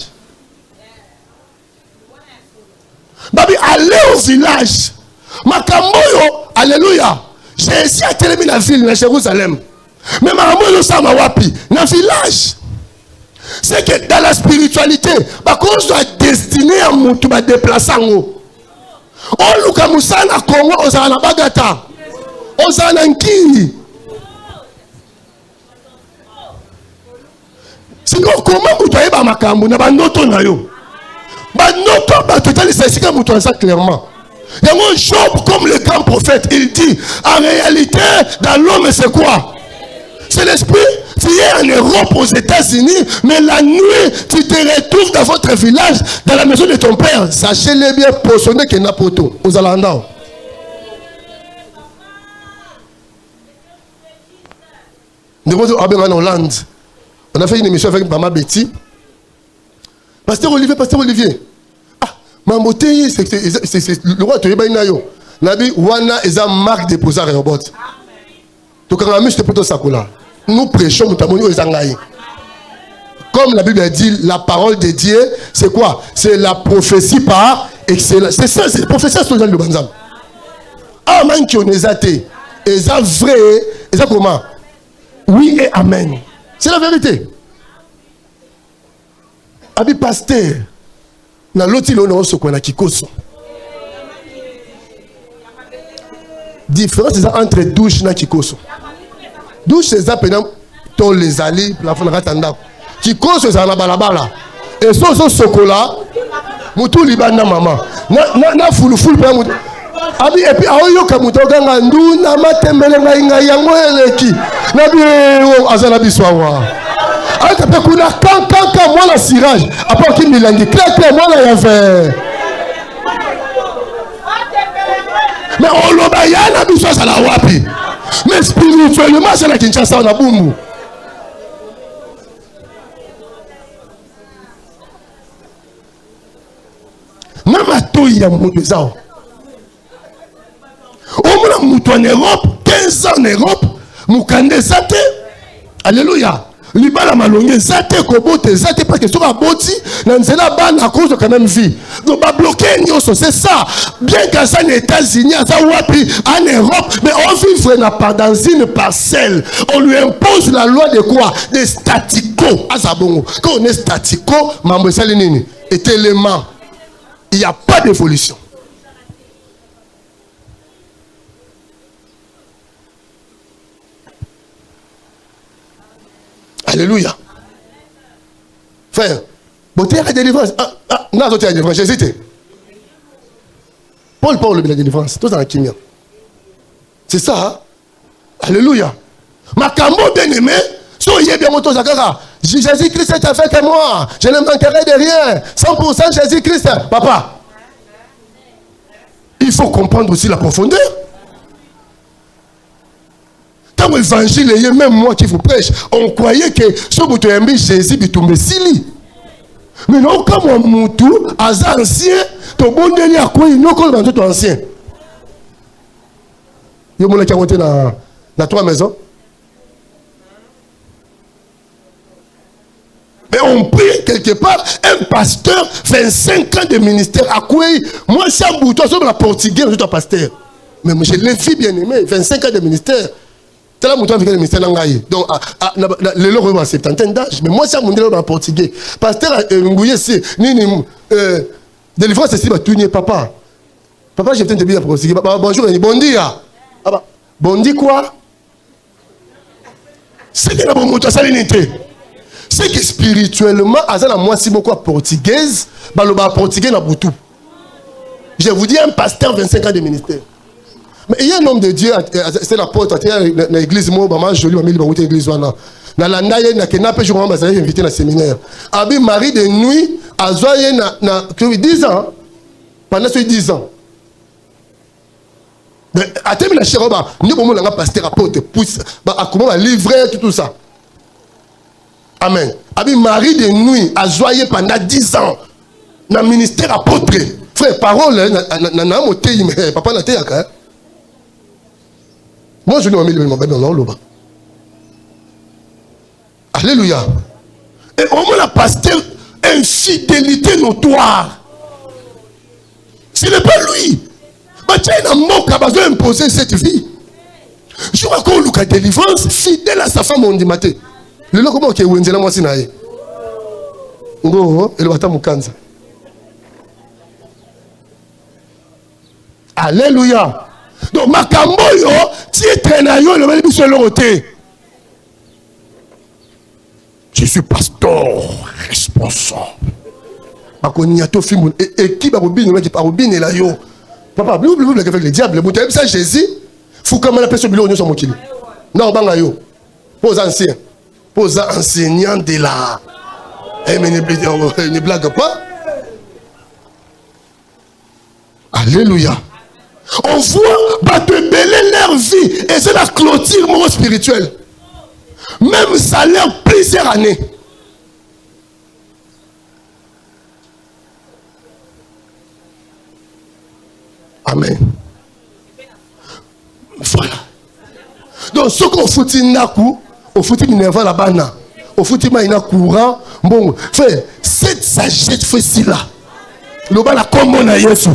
Babi, allez au village. Makamboyo, alléluia. J'ai essayé à téléviser la ville de Jérusalem. Mais Makamboyo, ça m'a wapi. Dans le village. C'est que dans la spiritualité, on doit destiner à mon tout déplacer en haut. On look à Moussana Congo, on s'en a bagata. On s'en a nkini. Sinon, comment vous voyez Makambo, n'a pas noto na yo. Ba noto ba total c'est que vous ça clairement. Il y a un Job comme le grand prophète, il dit en réalité dans l'homme c'est quoi? C'est l'esprit. Tu es en Europe, aux États-Unis, mais la nuit, tu te retrouves dans votre village, dans la maison de ton père. Sachez-le bien, poissonner qu'il n'a pas tout. Aux Alandais. Nous sommes en Hollande. On a fait une émission avec Maman Betty. Pasteur Olivier. Ah, ma beauté, c'est le roi de Yébaïnayo. Nabi, Wana, ils ont marque déposée à Robot. Donc, on a mis ce plutôt ça là. Nous prêchons, comme la Bible dit, la parole de Dieu, c'est quoi? C'est la prophétie par excellence. C'est ça, c'est la prophétie sur le Banzam. Ah, man, qui on est athée. Et ça vrai, et ça comment? Oui et amen. C'est la vérité. Abi pasteur, na l'autre il on se connaît qui cause. Différence entre douche na qui cause. Douche c'est ça pendant tous les alliés plafond ratanda. Qui cause ça na balabala. Et so chocolat, mutu libanda maman. Na full pa mutu. Abi et puis aoyo ka mutu ganga ndu na matembele ngai yango eleki. Na bi azana biswawa. Aka pe kuna kanka moi la cirage. Après qui milangi clair moi la yave. Mais on loba yana biswa ça la wapi. Mais spirituellement, c'est la Kinshasa, on a boum. Namato, il y a mon pesant. Au moins, en Europe, 15 ans en Europe, Moukande Zate. Alléluia. Libala malonge Zate, Kobote Zate, parce que sur la boti, Nanzela Ban à cause de quand même vie. Donc, va bloquer, c'est ça. Bien qu'à ça, les États-Unis, en Europe, mais on vit dans une parcelle. On lui impose la loi de quoi? Des statico. Quand on est statico, Mambo Salinini est élément. Il n'y a pas d'évolution. Alléluia. Frère, beauté à la délivrance. Non, beauté à la délivrance, j'ai hésité. Paul parle de la délivrance. Tout dans la chimie. C'est ça. Hein? Alléluia. Ma cambo bien aimé. Soyez bien moto Zakara. Jésus-Christ est avec moi. Je ne manquerai de rien. 100% Jésus-Christ. Papa. Il faut comprendre aussi la profondeur. Quand l'évangile est même moi qui vous prêche, on croyait que ce bouton aimé Jésus est tombé sili. Mais non, comme on moutou, à ancien, ton bon délai à quoi il n'y a pas de ancien. Il y a qui a monté dans la 3 maisons. Mais on prie quelque part, un pasteur, 25 ans de ministère, à quoi moi, c'est un bouton sur la portugais, je suis un pasteur. Mais je l'ai fait bien aimé, 25 ans de ministère. C'est là que le ministère d'Angaï. Donc, les gens ont 70 d'âge. Mais moi, c'est mon en portugais. Pasteur Ngouye, c'est. Délivrance, c'est tout papa. Papa, j'ai peut-être bien portugais. Bonjour, bon dia. Bon dia quoi? C'est que la bonne moto, ça l'unité. C'est que spirituellement, à la moi, si beaucoup portugaise, le portugais n'a pas tout. Je vous dis, un pasteur, 25 ans de ministère. Mais il y a un homme de Dieu, c'est la porte, il y a l'église, moi, je vais aller l'église. Dans la naïe, il y a un jour, je vais inviter dans le séminaire. Abi Marie de nuit, à Zoye, 10 ans. Pendant ces 10 ans. Mais à terme, la chère, nous avons un pasteur à porte, pousse, à comment livrer, tout ça. Amen. Abi Marie de nuit, à Zoye pendant 10 ans. Dans le ministère apôtre. Frère, parole, papa n'a pas. Moi, je lui ai mis mon bébé dans l'eau. Alléluia. Et au moins, la pasteur, infidélité notoire. Ce n'est pas lui. Il a besoin d'imposer cette vie. Je crois qu'on a délivrance, fidèle à sa femme, on dit maté. Le loco, comment est-ce que moi, c'est naïe. Et le bâtard Mukanza. Alléluia. Donc, Makamboyo, tu es traînaillot, le mal sur le côté. Je suis pasteur responsable. Makonyato film et qui va robiner, mais qui va robiner là yo. Papa, blablabla avec le diable. Vous avez ça Jésus. Faut comment la personne bilou sur mon kili. Non, banga yo. Pose ancien. Pose enseignant de là. Eh mais ne blague pas. Alléluia. On voit te mêler leur vie et c'est la clôture spirituelle. Même ça a l'air plusieurs années. Amen. Voilà. Donc ce qu'on fout naku, on fout minerva la bana, on fout maïna courant. Bon, fait cette sagesse fait si là. Le bas la comme na Yesu.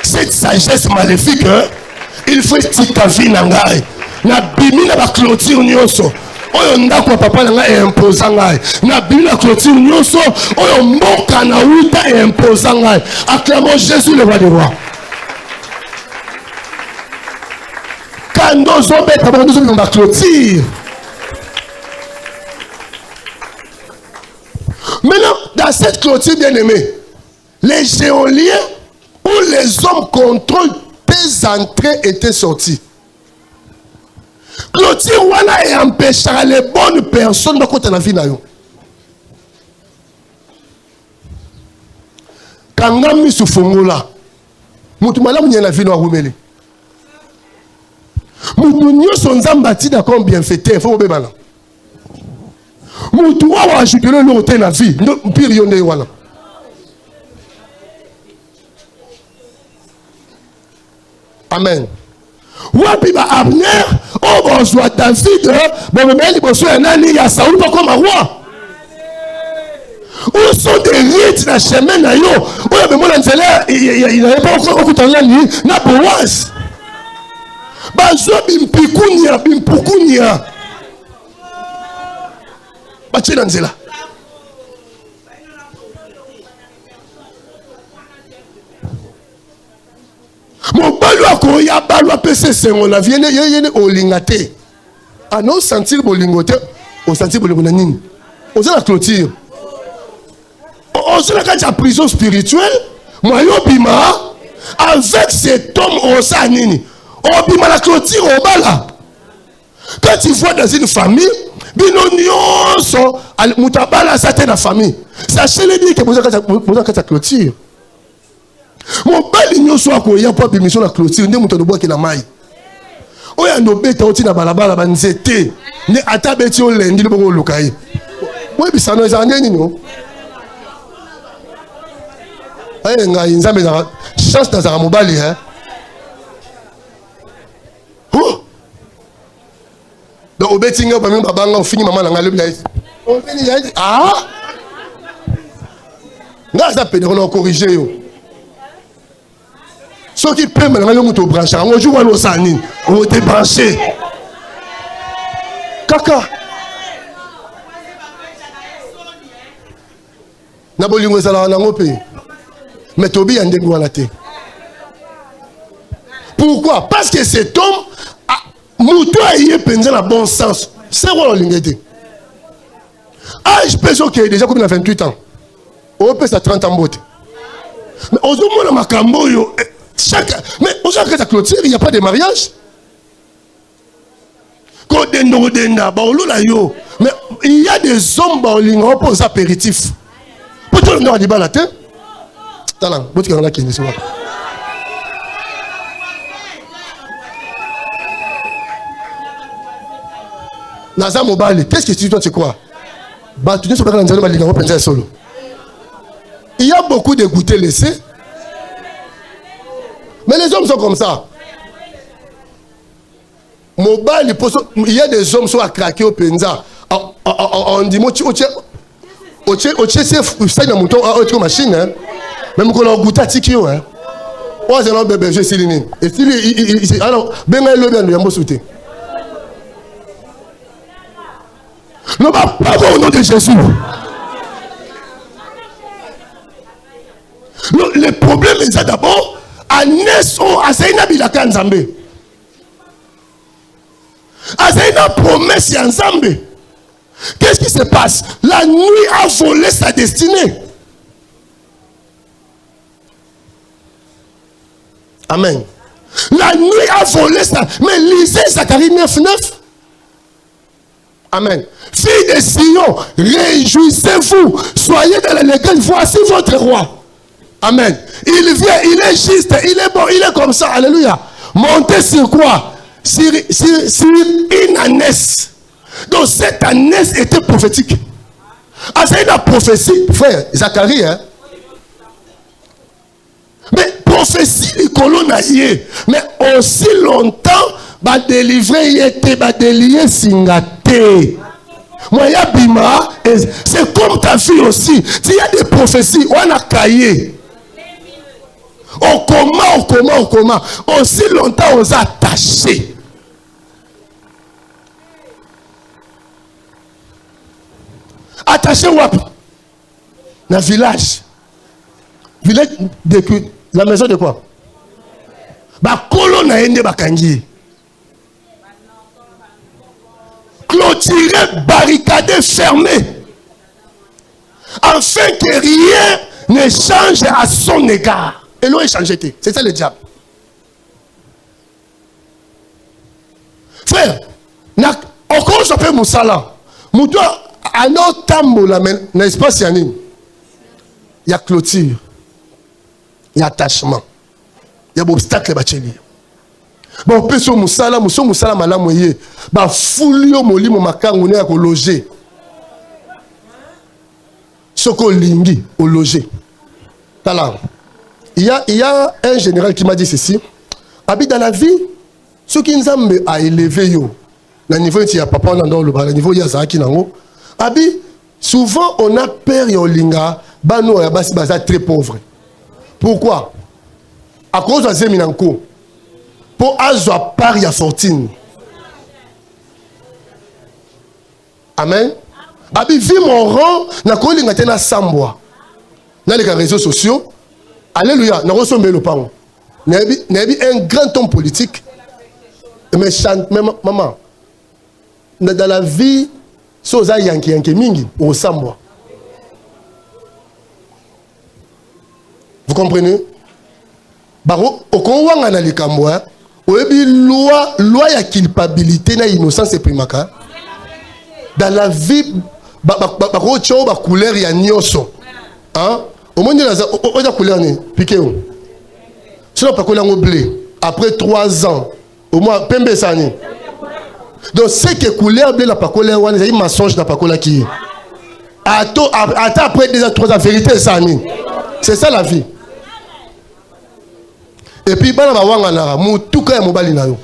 Cette sagesse maléfique, hein, il faut tika vie nangai. Na bimi na ba clôture nyoso. Oyo ndako papa nanga e imposant ngai. Na bimi na clôture nyoso, oyo mboka na uta e imposant ngai. Acclamons Jésus le roi des rois. Quand nous sommes dans clôture. Maintenant, dans cette clôture bien-aimée, les géoliens où les hommes contrôlent tes entrées étaient sortis. Clôture voilà et empêchera les bonnes personnes de côté de la vie. Quand on a mis sous fongola, Moutoumala m'a la vie dans Roumeli. Moutounio son zambati d'accord bien fêté, il faut que vous Moutoua a ajouté le lot de la vie, pire yonde voilà. Amen. Wapi ba Abner, on va jouer David, bon mais il va jouer un année, il y a Saoul pas comme un roi. Où sont des rites dans le chemin na yo? Où mais mon anzela, il n'avait pas encore écouté en ligne, na Boaz. Bazo bimpikunia, bimpukunia. Bache nanzela. Mon balu akoya balu apese sengo la vienne yene olingate. Ah non sentir bolingote, on sentir bolingote nini. On la clôture. On se la prison spirituelle. Moi yo bima avec cet homme au sanini. On bima la clôture au bala. Quand tu vois dans une famille, binonio so al mutabala ça t'est la famille. Sachez le dire que vous avez la clôture. Mon bali nyoso akoya po bimission la clôture nde muto boa ki na mai oya ndo beta oti na balabala banzete ne atabeti o lendi lo boko lukai we bisano ezande nini no ay nga inzambe za chance dans za mobali hein donc obeti nga ba mi babanga o fini mama na ngalo bi o fini ya ah nga za pede ko corriger yo. Ceux qui peuvent me brancher, on joue à l'Osanine, on est branché. kaka na bolingo ezalaka nango mpe mais tobi ya ndenge wana te. Pourquoi? Parce que cet homme mutu aye penza na bon sens. C'est quoi olinga te? Âge peso qui est déjà comme 28 ans. On peut ça 30 ans botte. Mais au moins ma makambo yo chaque mais aux gens qui ta clôture, il y a pas de mariage. Ko dendo denda ba olula yo. Mais il y a des hommes ba olinga pour ça apéritif. Peut-être on a dit la tête. Talent, botte qui en a qui ne soit. Naza mobile, qu'est-ce que tu dois te croire? Bah tu ne sais pas quand on a penser solo. Il y a beaucoup de goûter laissés. Mais les hommes sont comme ça. Mobile, il y a des hommes qui sont à craquer au penza. On dit moi tu c'est dans mouton autre machine hein. Même quand on goûte à tikio hein. Oh c'est un bébé je suis liné. Et si alors ben le bien de sauter. Non, pas au nom de Jésus. Le problème est ça d'abord. Aneso Azaina Bilaka Nzambe. Azaina promesse Nzambe. Qu'est-ce qui se passe? La nuit a volé sa destinée. Amen. La nuit a volé sa. Mais lisez Zacharie 9:9. Amen. Fille de Sion, réjouissez-vous. Soyez dans l'élégance. Voici votre roi. Amen. Il vient, il est juste, il est bon, il est comme ça. Alléluia. Montez sur quoi? Sur une ânesse. Donc cette ânesse était prophétique. Ah, c'est une prophétie, frère Zacharie. Hein? Mais prophétie, les colons naïe. Mais aussi longtemps, bah délivrer, il était bah délié singate. Moi, y a bima, c'est comme ta fille aussi. Il y a des prophéties, on a caillé. Au comment. Aussi longtemps, on s'est attaché. Attaché où? Dans le village. Village de la maison de quoi? Bah, colon a ende bakangi. Clôturé, barricadé, fermé. Afin que rien ne change à son égard. Et l'eau est changé. C'est ça le diable. Frère, encore je peux Moussala. Moutoua, à notre tambour, n'est-ce pas, Sianine? Il y a clôture. Il y a attachement. Il y a obstacle bachelier. Bon, on peut sur Moussala malamoye. Bah, foulio moli mo makangu ne ko loger. Soko lingi au loger. Talent. Il y a un général qui m'a dit ceci. Habite dans la vie, ce qui nous a élevé yo. Le niveau il y a papa dans le niveau il y a Zaki nango. Abi, souvent on a peur yo linga, bano ya basi baza très pauvre. Pourquoi? À cause de Zeminanko. Pour avoir part ya fortune. Amen. Abi vi mon rang na ko linga tena sambwa. Dans les réseaux sociaux. Alléluia. N'a ressemblé le parent. N'a un grand homme politique. Mais chante même maman. Dans la vie, soza yanki mingi au sambwa. Vous comprenez? Baro okongwa na likamwa. Oyebi loi ya culpabilité na innocence et primaka. Dans la vie baro cho ba couleur ya nyoso. Hein? Au moins la couleur ni piqué. Si on pas couleur blé après 3 ans au moins pembe sani. Donc c'est que couleur blé la pas couleur wana c'est un mensonge na pas couleur qui. Attends après 2 ans 3 ans vérité sani. C'est ça la vie. Et puis bana ba wanga na mutuka ya mobali na yo.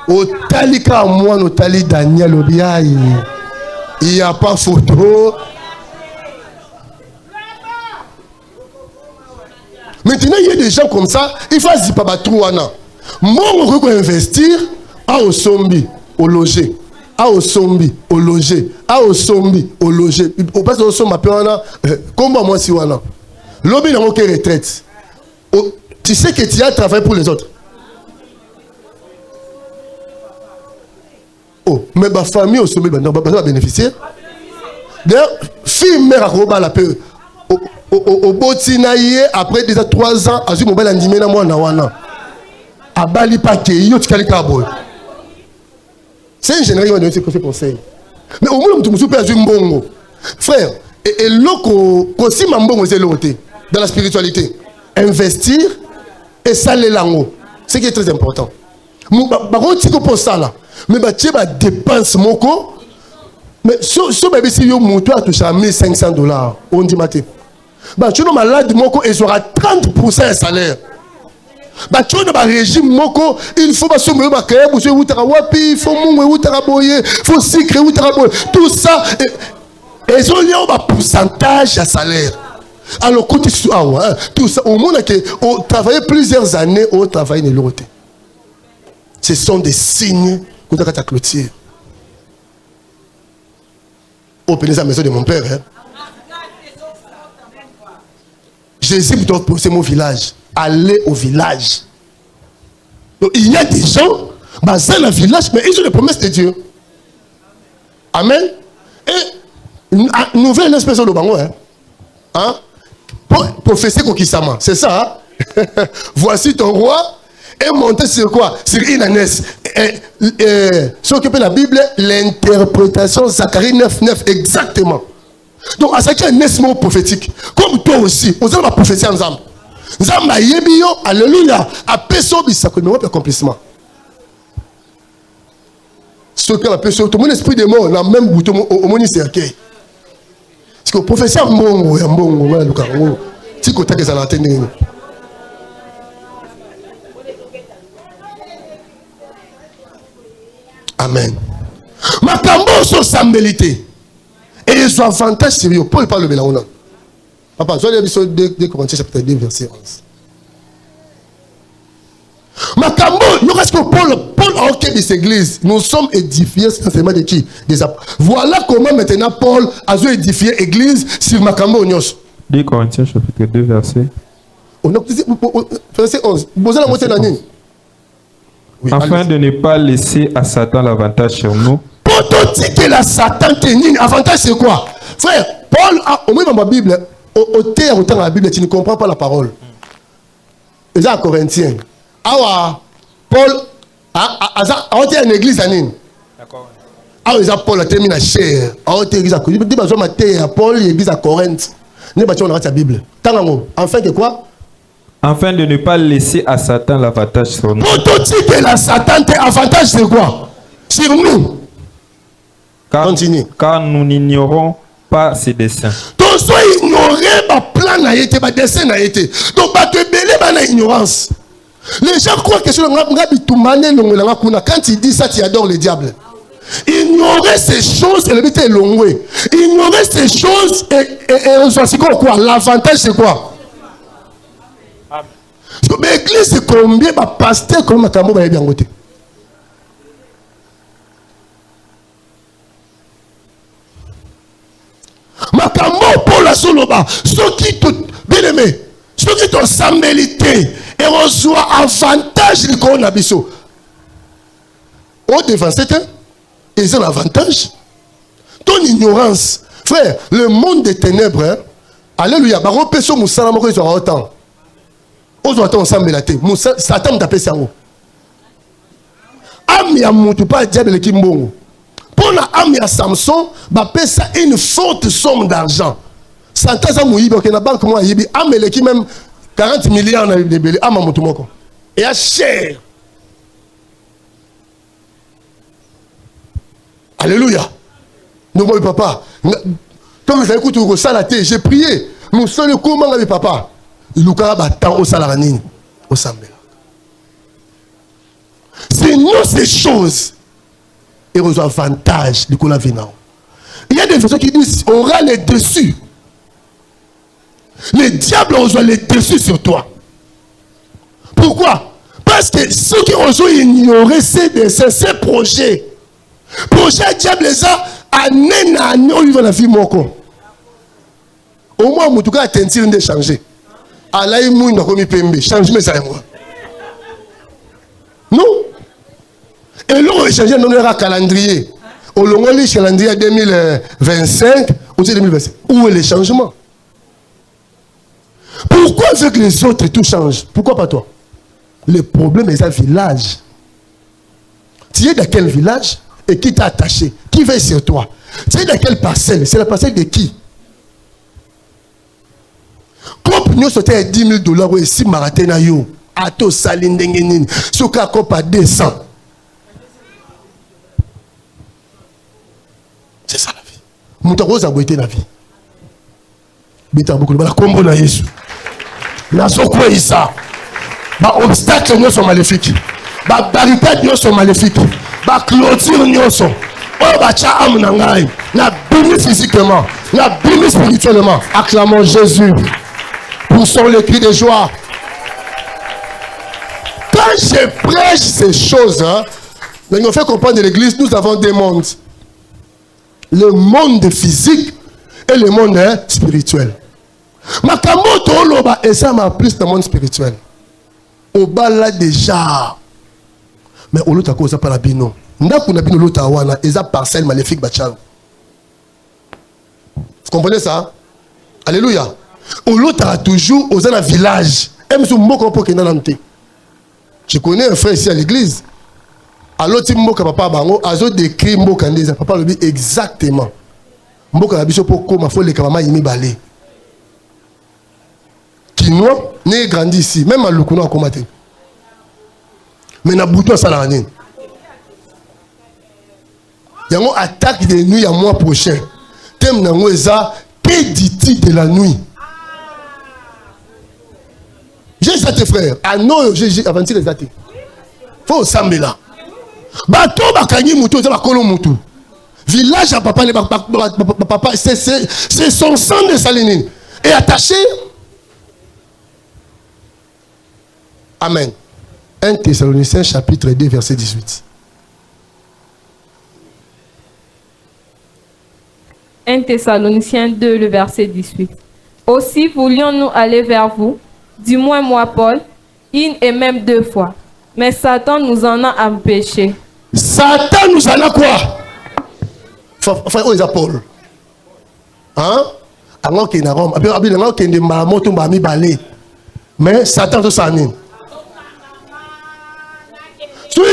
O talika moi no tali Daniel Obiaï. Il n'y a pas photo. Maintenant, il y a des gens comme ça, il faut zipa batrouana. Moi, on peut investir, A au sombi, au loger. A au sombi, au loger. A au sombi, au loger. Au passé au sombi, comment moi si wana? L'objet n'a aucune retraite. Tu sais que tu as travaillé pour les autres. Oh, mais ma famille au sommet, va bénéficier. D'ailleurs, fille mère à la paix. Au Botinaïe, après déjà 3 ans, à ce moment là, on moi na wana. À Bali Paké, yo tikali kabo. C'est une génération qui a fait conseil. Mais au moins, tu me souviens du mbongo. Frère, et l'autre, aussi mbongo c'est l'autre. Dans la spiritualité, investir et saler l'ango. C'est qui est très important. Par contre, si tu penses ça là, mais tu as dépense moko. Mais ce bébé, si tu as touché à $1,500, on dit maté. Tu es malade moko et sera 30% de salaire. Tu es dans un régime moko, il faut pas se mettre à créer, il faut mourir, il faut sucre, tout ça. Et ils ont un pourcentage de salaire. Alors, côté tout ça, au monde que on travaille plusieurs années, on travaille de l'autre. Ce sont des signes que tu as clôturé. Au pénis à la maison de mon père. Jésus doit poser mon village. Aller au village. Donc, il y a des gens basés dans le village, mais ils ont les promesses de Dieu. Amen. Et une nouvelle expression de Bango. Hein? Prophétie Kokisama. C'est ça. Hein? Voici ton roi. Et monter sur quoi? Sur une ânesse. Ce qui peut la Bible, l'interprétation Zacharie 9:9 exactement. Donc, à ce qui est un ânesse prophétique, comme toi aussi, vous allez prophétiser ensemble. Zamba yebio, alléluia, a peso bisako, mais what accomplissement. Ce que la peso, tout mon esprit de mort, la même bouton au moni c'est accueil. Parce que le professeur Mbongo, voilà le carreau, si côté que ça l'a atteint. Amen. Ma cambo sur sambelité. Et ils ont avantage sérieux. Paul parle de là. Papa, je vais lire 2 Corinthiens chapitre 2, verset 11. Ma cambo, nous reste que Paul a occupé des églises. Nous sommes édifiés essentiellement de qui? Des apôtres. Voilà comment maintenant Paul a édifié l'église sur ma cambo. 2 Corinthiens chapitre 2, verset. Verset 11. Vous allez monter l'année. Oui, afin de ne pas laisser à Satan l'avantage sur nous. Pour te dire que la Satan tenait avantage, c'est quoi? Frère, Paul a au moins dans ma Bible, au terre, autant dans la Bible, tu ne comprends pas la parole. Et ça, Corinthiens. Ah, Paul, a été une église à Nîmes. D'accord. Ah, Paul a terminé la chair. Ah, l'église à Corinthe. Il dit, Paul, l'église à Corinthe. Nous avons la Bible. Enfin, que quoi? Afin de ne pas laisser à Satan l'avantage sur nous. Pour te dire que la Satan a avantage, c'est quoi? Sur nous. Continue. Car nous n'ignorons pas ses desseins. Donc, soit ignorer ma plan n'a été, ma dessein n'a été. Donc, tu es belé dans l'ignorance. Les gens croient que sur le quand il dit ça, tu adores le diable. Ignorer ces choses, et le but est longé. Ignorer ces choses, et c'est quoi? L'avantage, c'est quoi? Mais l'église, c'est combien de pasteurs comme Makambo va bien côté? Makambo pour la soloba, ceux qui te bien aimé, ceux qui t'ont sambelité et reçoit avantage du coronavirus. Au devant c'était, ils ont l'avantage. Ton ignorance, frère, le monde des ténèbres, hein? Alléluia, baro peso musala moko ils aura autant. Aux autres ensemble la tête. Satan t'a fait ça. Ami a moutou pas diable qui mbongo. Pour la ami à Samson, bah paie ça une forte somme d'argent. Satan ça mouille parce que la banque moi yibi ami qui même 40 milliards na libellé ama moutou moko. Et à cher. Alléluia. Nous voyons papa. Comme vous avez écouté ça la tête, j'ai prié. Nous sommes comment avec papa. C'est nous ces choses et aux avantages du coup la vie. Il y a des personnes qui disent aura les dessus. Le diable aura les dessus sur toi. Pourquoi? Parce Parce que ceux qui ont ignoré ces projets, diable les a année à année, on va la vie moko. Au moins, en tout cas, attention de changer. Allah est mouille dans comme PMB. Changement ça et moi. Non. Et là, on va changer notre calendrier. Au long du calendrier 2025 ou 2025. Où est le changement? Pourquoi veut que les autres tout changent? Pourquoi pas toi? Le problème est un village. Tu es dans quel village et qui t'a attaché? Qui veille sur toi? Tu es dans quelle parcelle? C'est la parcelle de qui? Quand nous sommes à $10,000 ou si maratena yo, ato salindengenin, soka kopa 200. C'est ça la vie. Moutarosa boité la vie. Bita beaucoup de la combo na Yesu. Na sokwa isa. Ba obstacle nous sont maléfiques. Ba barricade nous sont maléfiques. Ba clôture nous sont. Oh ba cha am na ngai. Na béni physiquement, na béni spirituellement. Acclamons Jésus. Poussons le cri de joie. Quand je prêche ces choses, mais on fait comprendre de l'église, nous avons deux mondes. Le monde physique et le monde spirituel. Makamoto oloba et ça m'a plus dans le monde spirituel. Au bas là déjà. Mais au l'autre cause pas la bino. Ndaku na bino l'autre wana eza parcelle maléfique bachang. Vous comprenez ça? Alléluia. Au l'autre a toujours aux un village. Même si moko po kenanante. Je connais un frère ici à l'église. À l'autre mboka papa bango azo décrit mboka ndeza papa le dit exactement. Mboka na biso po koma fo le kama yimi balé. Kinois né grandi ici, même à Lukuno a combattu. Mais na bouton ça la année. Yango attaque de nuit à mois prochain. Thème nango eza que dit-il de la nuit? J'ai ça tes frères. Ah non, j'ai avancé les athées. Faut s'amener là. Bato bakangi mutu, ça kolo mutu. Village à papa, papa, c'est son sang de salinine. Et attaché. Amen. 1 Thessaloniciens chapitre 2 verset 18. 1 Thessaloniciens 2 le verset 18. Aussi voulions-nous aller vers vous, du moins moi Paul, une et même 2 fois. Mais Satan nous en a empêchés. Satan nous en a quoi? Frère, où est Paul? Hein? Alors qu'il y a Rome. Alors qu'il y a Malamoto Bami Balé. Mais Satan tout ça.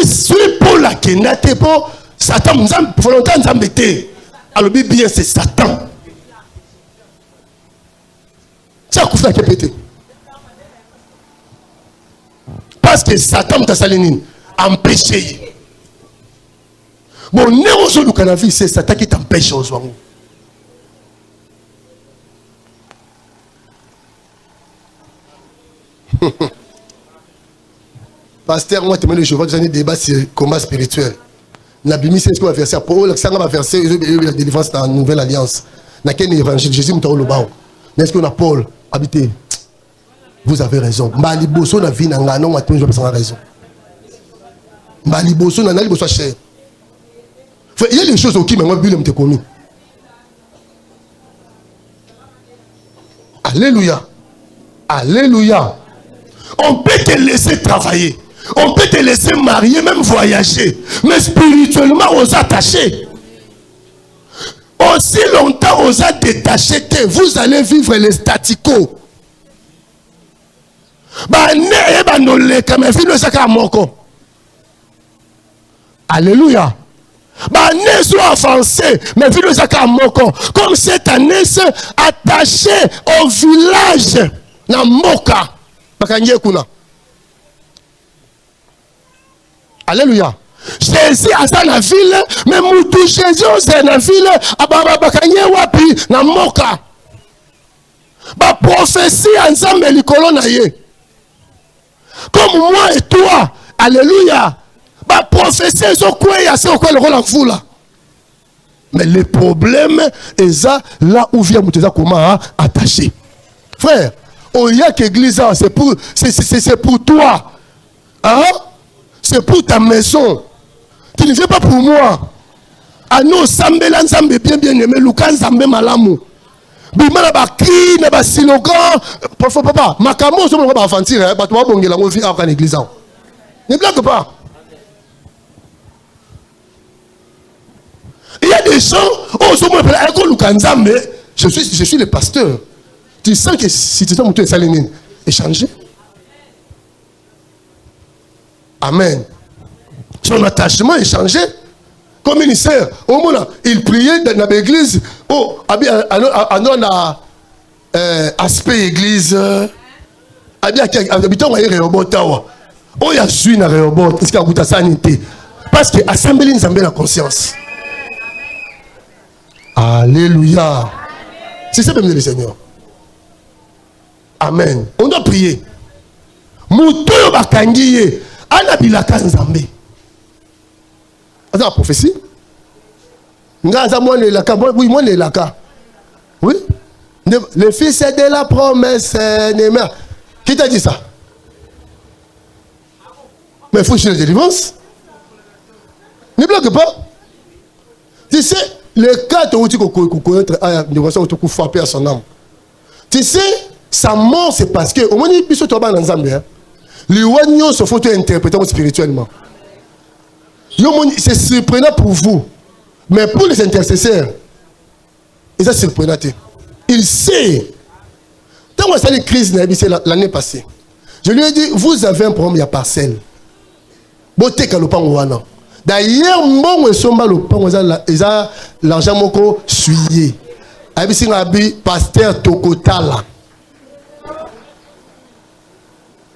Si Paul a kidnappé pour Satan, nous avons volontaire nous embêter. Alors bien c'est Satan. C'est un coup de pété. Parce que Satan t'a salinine empêché. Bon, néo le cannabis, c'est Satan qui t'empêche aux gens. Pasteur, moi, je vois des débats sur le combat spirituel. Nabimi, c'est ce qu'on va faire. C'est pour eux, ça va verser la délivrance dans la nouvelle alliance. Dans quel évangile Jésus m'a dit au bas. Est-ce qu'on a Paul habité? Vous avez raison. Maliboso na vie na non, je vais sans raison. Maliboso na nali boso cher. Il y a des choses qui m'ont été commis. Alléluia. Alléluia. On peut te laisser travailler. On peut te laisser marier, même voyager. Mais spirituellement, on s'attache. Aussi longtemps, on s'est détaché que vous allez vivre les staticos. Alléluia. Soit avancé, mais comme cette année s'est attaché au village na Moka. Alléluia. Jésus a dans la ville, mais Moutou Jésus est dans la ville, Ababakanye wapi na Moka. Ba prophétie ensemble likolo na ye. Comme moi et toi, alléluia. Ba prophétie zo quoi ya c'est quoi le rôle en vous là. Mais le problème est ça là où vient Mouteza comment attaché. Frère, au y a qu'église c'est pour toi. Hein? C'est pour ta maison. Tu ne fais pas pour moi. Ah non, Sambela Nzambe bien aimé, Luka Nzambe malamu. Bimana ba cri, na ba slogan. Parfois papa, makamo so mo ba aventure, ba to ba bongela ngo fi après l'église. Ne blague pas. Il y a des gens, oh, so mo pela ko Luka Nzambe, je suis le pasteur. Tu sens que si tu t'es salénine, échanger. Amen. Son attachement est changé. Comme ministère, au moment il priait dans l'église, oh, aspect église, habitant à Rehoboth, oh, il y a suivi à Rehoboth, est-ce qu'il y a sanité? Parce que l'assemblée nous amène la conscience. Alléluia. C'est ça même le Seigneur. Amen. On doit prier. Moutou bakangiye, anabilaka Nzambe. C'est la prophétie. Oui, moi, oui. Le fils est de la promesse. Qui t'a dit ça? Mais il faut chercher la délivrance. Ne bloque pas. Tu sais, le cas où tu connaître tu frapper à son âme. Tu sais, sa mort, c'est parce que, au moins, il peut se trouver dans Zambie. Les oignons se font interpréter spirituellement. C'est surprenant pour vous. Mais pour les intercesseurs, c'est surprenant. Il sait. Quand on a eu une crise l'année passée, je lui ai dit, vous avez un problème, il y a parcelle. D'ailleurs, mon l'argent moko suié. Pasteur Tokotala.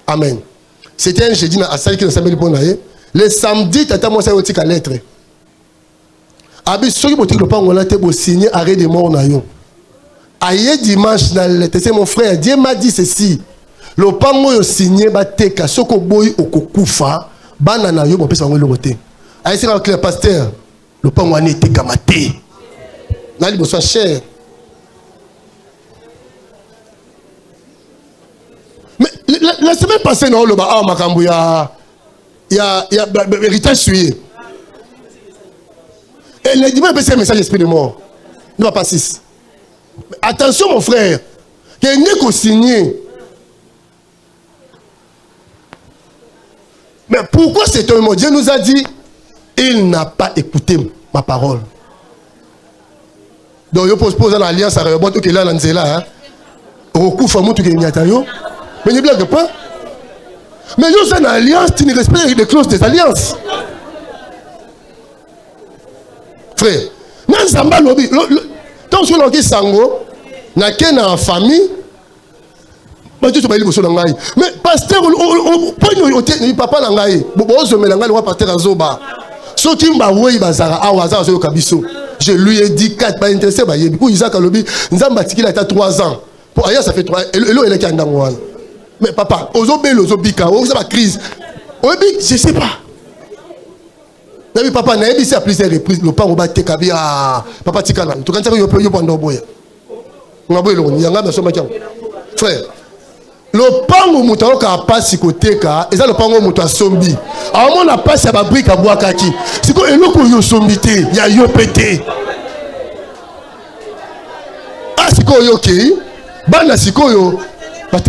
Amen. C'était un jeudi à salle qui nous s'appelle pour naïe. Le samedi, tata moi ça yotika lettre. Abi soki botik le pango là te bo signer arrêt de mort na yo. Aye dimanche na lettre, c'est mon frère, Dieu m'a dit ceci. Le pango yo signé ba teka soko boy okokufa, bana na yo bo pesa ngo le côté. Aye c'est le pasteur. Le pango ani teka maté. Na li bo soit cher. Mais la semaine passée non le ba makambu ya il y a héritage suivi. Et le dimanche, c'est un message d'esprit de mort. Ne va pas 6. Attention, mon frère. Qu'il n'est qu'au signé. Mais pourquoi c'est un mot? Dieu nous a dit, il n'a pas écouté ma parole. Donc, il pose une alliance à Rehoboth, qui est là, là. Au coup, il faut que tu aies. Mais ne blague pas. Mais nous sommes en alliance, tu ne respectes les clauses des alliances. Frère, nous sommes en lobby. Tant que nous sommes sango, nous sommes en famille. Mais pasteur, papa nangai, pasteur Azoba. Ce qui m'a oué bazara awaza zo kabiso. Je lui ai dit 4 pas intéressé ba yebi. Ku Isaac alobi, nzamba tikila ta 3 ans. Pour ailleurs ça fait 3 et le il est en dangouane. Mais papa, ozobelo ozobika, oza ba crise. Obi, je sais pas. Nabi papa na ebi c'est à plusieurs reprises le pas oba tekabi ah papa tikana. Tu kan ça yo pando boya. Ngabelo nyanga na soma kyang. Frère, le pango muto ka pasi koteka, eza le pango muto asombi. A mon na pasi ba brique a boakaki. Siko eloko yo sombité, ya yo pété. Ah siko yo ki, bana siko yo.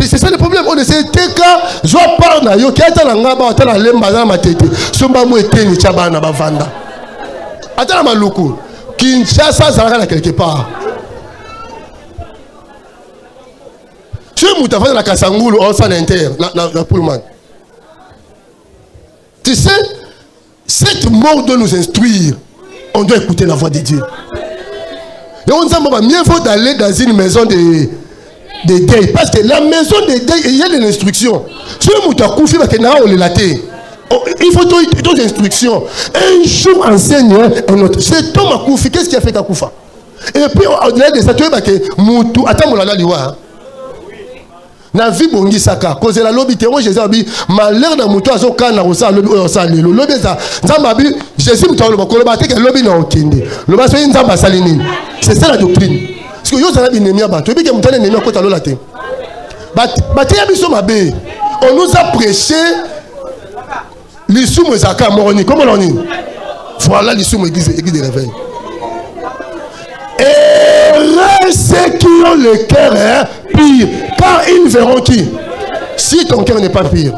C'est ça le problème. On essaie de teka, je parle na yo, qui est à l'angaba, à la lemba, à ma tête. Somba mou ete ni chabana bavanda. Attends ma loukou. Kinshasa zara quelque part. Tu es moutafan la Kassangoulou, on s'en inter, la Pullman. Tu sais, cette mort doit nous instruire. On doit écouter la voix de Dieu. Et on s'en va mieux vaut d'aller dans une maison de deuil. Parce que la maison de deuil, il y a des instructions. Si on il faut d'autres instructions. Un jour enseigne un autre. C'est Thomas Koufi. Qu'est-ce qui a fait Kakoufa? Et puis, au-delà de ça, tu vois que Moutou, attends, mon lala liwa. Na vie bongi saka. Cause la lobby, moi, Jésus a dit, malheur dans Moutou, à son cas, na osa, le lobby, ça, m'a dit, Jésus, Moutou, le bas, que le lobby n'a aucun. Le bas, c'est une zamba saline. C'est ça la doctrine. Parce que yo zana binemia ba, tu veux que mutane nemia kota lola te. Ba te ya biso mabe. On nous a prêché L'issou Mozaka Moroni, comment on dit? Voilà l'issou église de réveil. Et ceux qui ont le cœur pire, car ils verront qui? Si ton cœur n'est pas pire.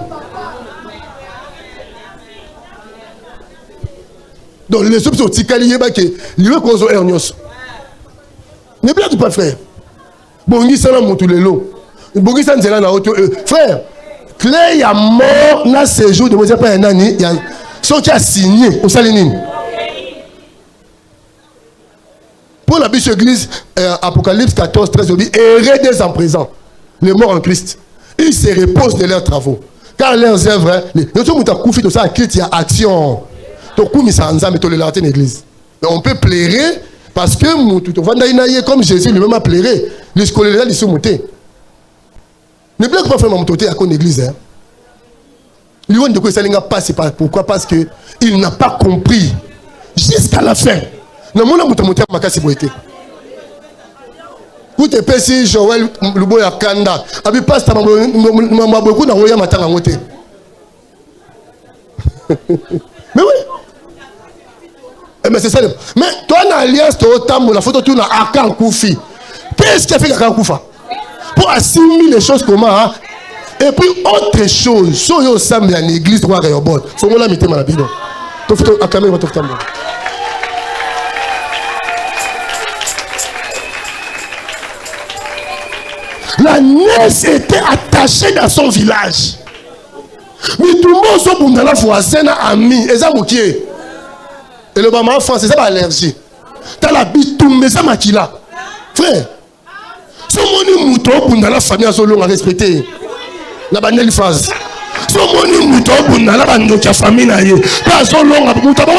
Donc les autres sont ticaliés, ils veulent qu'on soit hernios. Ne blague pas, frère. Bongi sana motulelo. Bongi sana nzela na auto. Frère, clé ya mort na séjour de Moïse pas un nani, il y a ceux qui a signé au salinine. Pour la biche église, Apocalypse 14, 13, dit errez dès en présent, les morts en Christ. Ils se reposent de leurs travaux. Car leurs œuvres, nous sommes tous tout ça, il y a action. On peut plairer parce que comme Jésus lui-même a plairé. Les scolaires, ils sont montés. Ne bloque pas faire mon côté à une église. Lui, de quoi ça n'a pas, c'est pas pourquoi? Parce que il n'a pas compris jusqu'à la fin. Non, mon amour, monté à ma casse pour été. Vous te payez Joël Luboya Kanda. Abi passe ma beaucoup dans Roya Matin à monter. Mais oui. Mais c'est ça. Mais toi, dans l'alliance, tu as la photo, tu as Akan Koufi. Qu'est-ce qui a fait Akan Koufa? Pour assimiler les choses comment, hein? Et puis, autre chose, si vous avez une église, tu vas avoir un bord. Il faut que vous la mettez dans la bidon. Tu vas acclamer votre femme. La nièce était attachée dans son village. Mais tout le monde dans la voisine a ami. Et ça, c'est et le maman France, c'est ça l'allergie. T'as la bite tout, mais ça maquilla. Frère, si on mouton dans la famille, on a respecté. La banelle phase. Si on mouton dans la famille, on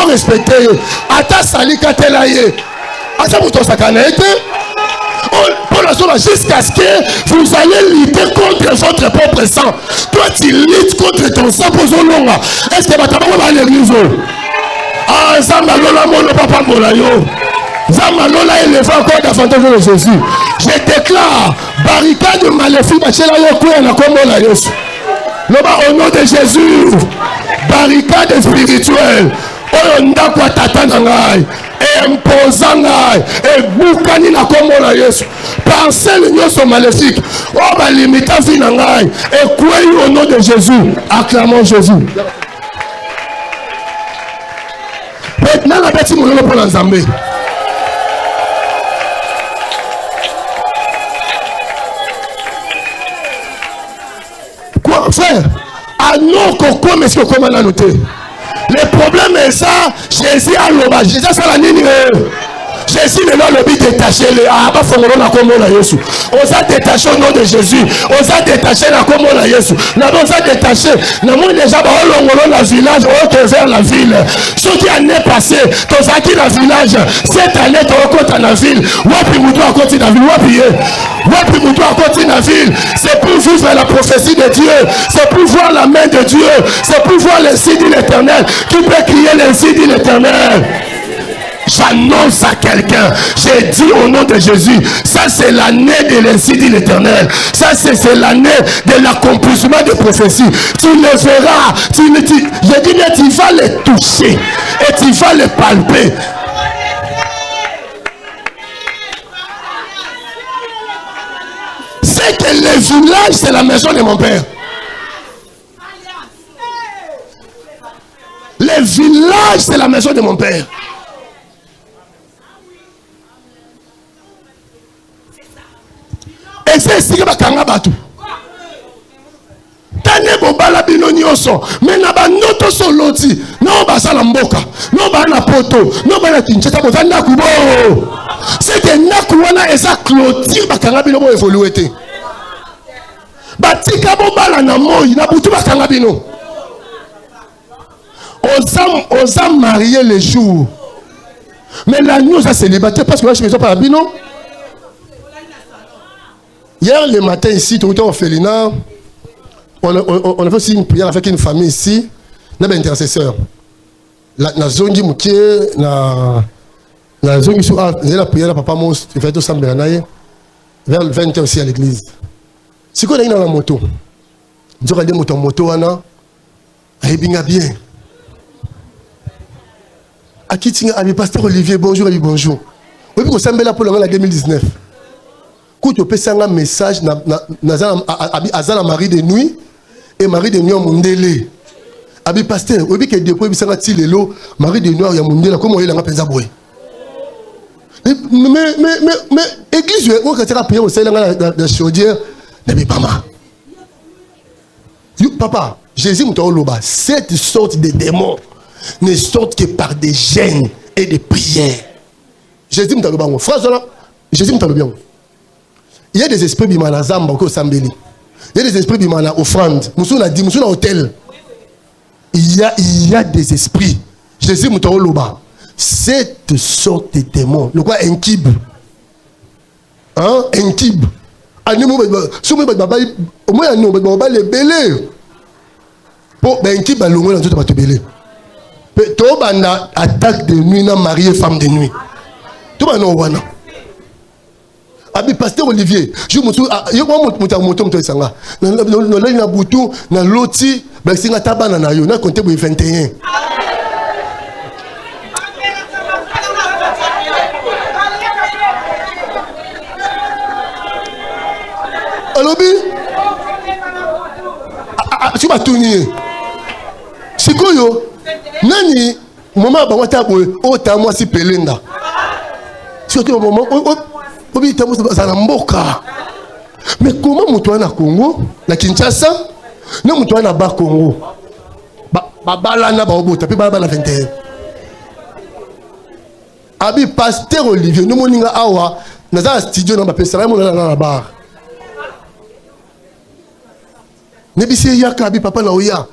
a respecté. Ata sali katelaye. Ata mouton sakanete. Pour la zone jusqu'à ce que vous allez lutter contre votre propre sang. Toi, tu luttes contre ton sang pour son long. Est-ce que tu vas aller l'église? Ah, Zamalola, mon papa Molayo. Zamalola élève encore davantage de Jésus. Je déclare barricade maléfique, au nom de Jésus. Barricade spirituelle. Et imposant et boukani na komola Yesu. Parcelle nous sont maléfiques. Oh, bah limita finangai. Et quoi au nom de Jésus. Acclamons Jésus. Maintenant, la bête, mon pour l'ensemble. Quoi, frère? Ah non, pourquoi, mais ce qu'on a noté? Le problème est ça, Jésus a l'obage. Jésus a la ligne. Jésus n'est pas le but détaché. On a détaché au nom de Jésus. On a détaché la commune à Jésus. On a détaché. Nous avons déjà dans le village, vers la ville. Ce qui est passé, tous acquis dans le village, cette année, tu as compté dans la ville. Wapi Moutou a continué dans la ville. Wapi Moutou a continué dans la ville. C'est pour vivre la prophétie de Dieu. C'est pour voir la main de Dieu. C'est pour voir le signe de l'Éternel. Qui peut crier le signe de l'Éternel? J'annonce à quelqu'un, j'ai dit au nom de Jésus, ça c'est l'année de l'incident de l'Éternel. Ça c'est l'année de l'accomplissement des prophéties. Tu le verras, je dis bien, tu vas les toucher et tu vas les palper. C'est que le village, c'est la maison de mon père. Le village, c'est la maison de mon père. Et c'est ce que bakanga batu. Tane bobala bino nyonso. Mais na ba noto soloti. Non ba sala mboka. Non ba na poto. Non ba na Kinshasa bo tanda kubo. C'est que nakuwana eza clôture bakanga bino bo évoluer te. Batika bobala na moyi na butu bakanga bino. Osa marier les jours. Mais la nuit ça célibataire parce que là je me suis pas bino. Hier le matin ici, tout le temps au Félina, on a fait aussi une prière avec une famille ici, on a un intercesseur. La zone du moutier, la zone du la prière, papa Mousse, tu fais tout ça vers 20h aussi à l'église. Si on est dans la moto, on a des motos, on a bien. Akitinga, ami pasteur Olivier, bonjour, ami bonjour. Oui, puis qu'on là pour la 2019. Quand tu peux faire un message, Azana Marie de nuit et Marie de nuit au Mondélé. Abi pasteur, oui, puis que depuis ça a lelo Marie de nuit au Mondélé, comment il a pensé boy. Mais église, on quand tu as prié au sein de la chaudière, n'abi papa. Papa, Jésus m'a cette sorte de démons ne sortent que par des jeûnes et des prières. Jésus m'a dit, phrase là, Jésus m'a dit, il y a des esprits qui m'ont zamba au sambeli. Il y a des esprits qui m'ont offrande. Moussou a dit, moussou a hôtel. Il y a des esprits. Jésus m'a dit, cette sorte de démons. Le quoi un kib? Hein? Un kib. Si vous avez au moins un les belés. Pour un kib à l'ongole, on va te belé. Tout le monde attaque de nuit, marié femme de nuit. Tout le monde a Abi pasteur Olivier, je me suis dit, na loti, ba singa tabana na yo, na compté 21. Alobi, tu vas tourner. C'est quoi yo? Nani, moment ba wata boy, o ta moi si pelenda. Surtout au moment mais comment Moutouana na Congo, na Kinshasa, na Moutouana na Congo, Babala na Baobota, puis Babala 21. Abi pasteur Olivier, nous moninga awa, na za studio na bapesa na mona na bar. Nebisi yaka abi papa na oya.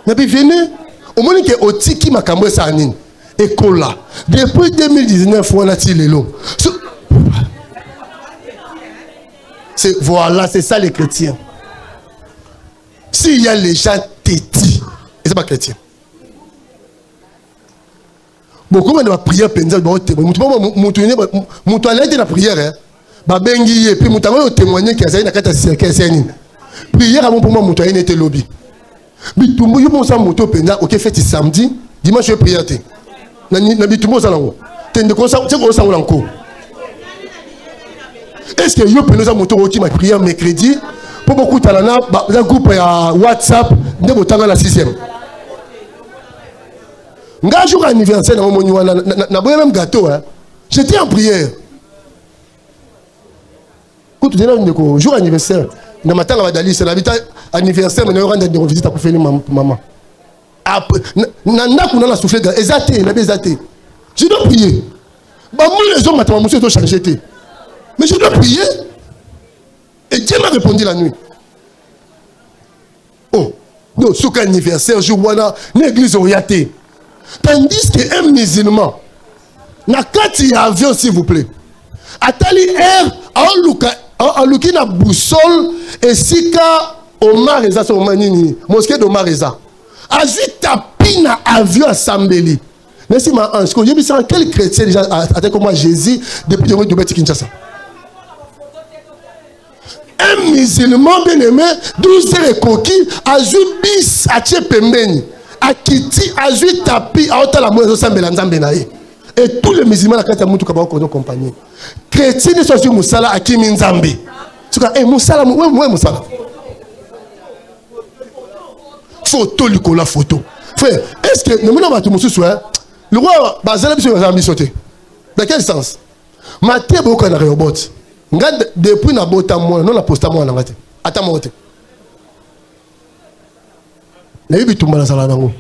Nabi venu, au moment que otiki makambo sa nini. Écola. Depuis 2019, on a tiré l'eau. Voilà, c'est ça les chrétiens. S'il y a les gens tétis, et c'est pas chrétien. Beaucoup de la prière, mon la prière, babengi et puis mon témoigner qu'il y a une prière avant pour moi, mon toilette était lobby. Mais tout le monde a moto penza, ok, fait samedi, dimanche je prière. Nabitumbo Salango. Tende konsa, c'est quoi ça encore? Est-ce que yo peut nous moto qui m'a prié mercredi pour beaucoup talana, un groupe à WhatsApp, de botanga la 6e. Nga jour anniversaire na mon na boya même gâteau hein. J'étais en prière. Quand tu dis là jour anniversaire, na matanga badali c'est l'habitat anniversaire mais on rend des visites à pour faire maman. Nana kuna la souffler exacté la exacté. Je dois prier. Bah moi les hommes maintenant monsieur doit changer. Mais je dois prier. Et Dieu m'a répondu la nuit. Oh, non, ce anniversaire, je vois là, l'église orientée. Tandis qu'un musulman, n'a qu'à avion s'il vous plaît. Atali air, en looking na boussole, et si ka Omar Eza, c'est Omar Nini, mosquée d'Omar Eza. Azi tapi na avion à Sambeli. Mais si ma ange, je me sens quel chrétien déjà attaque comme moi Jésus depuis le de Kinshasa. Un musulman bien aimé, 12 heures et coquille, azu bis à Tchepembeni, à Kiti, azu tapi, à Otala Moïse Sambela Nzambenaï. Et tous les musulmans la carte à Moutou Kabao Kodo compagnie. Chrétien ne soit sur Moussala à Kimi Nzambe. Tu vois, Moussala, moi Moussala. Photo, Nicolas, photo. Frère, est-ce que nous n'avons pas tout le monde? Le roi, Bazala, il a mis sauté. Dans quel sens? Maté, beaucoup de robot. Depuis na bota moi, non la posta moi na ngate. Ata moi te. Na yibi tumba na sala nango.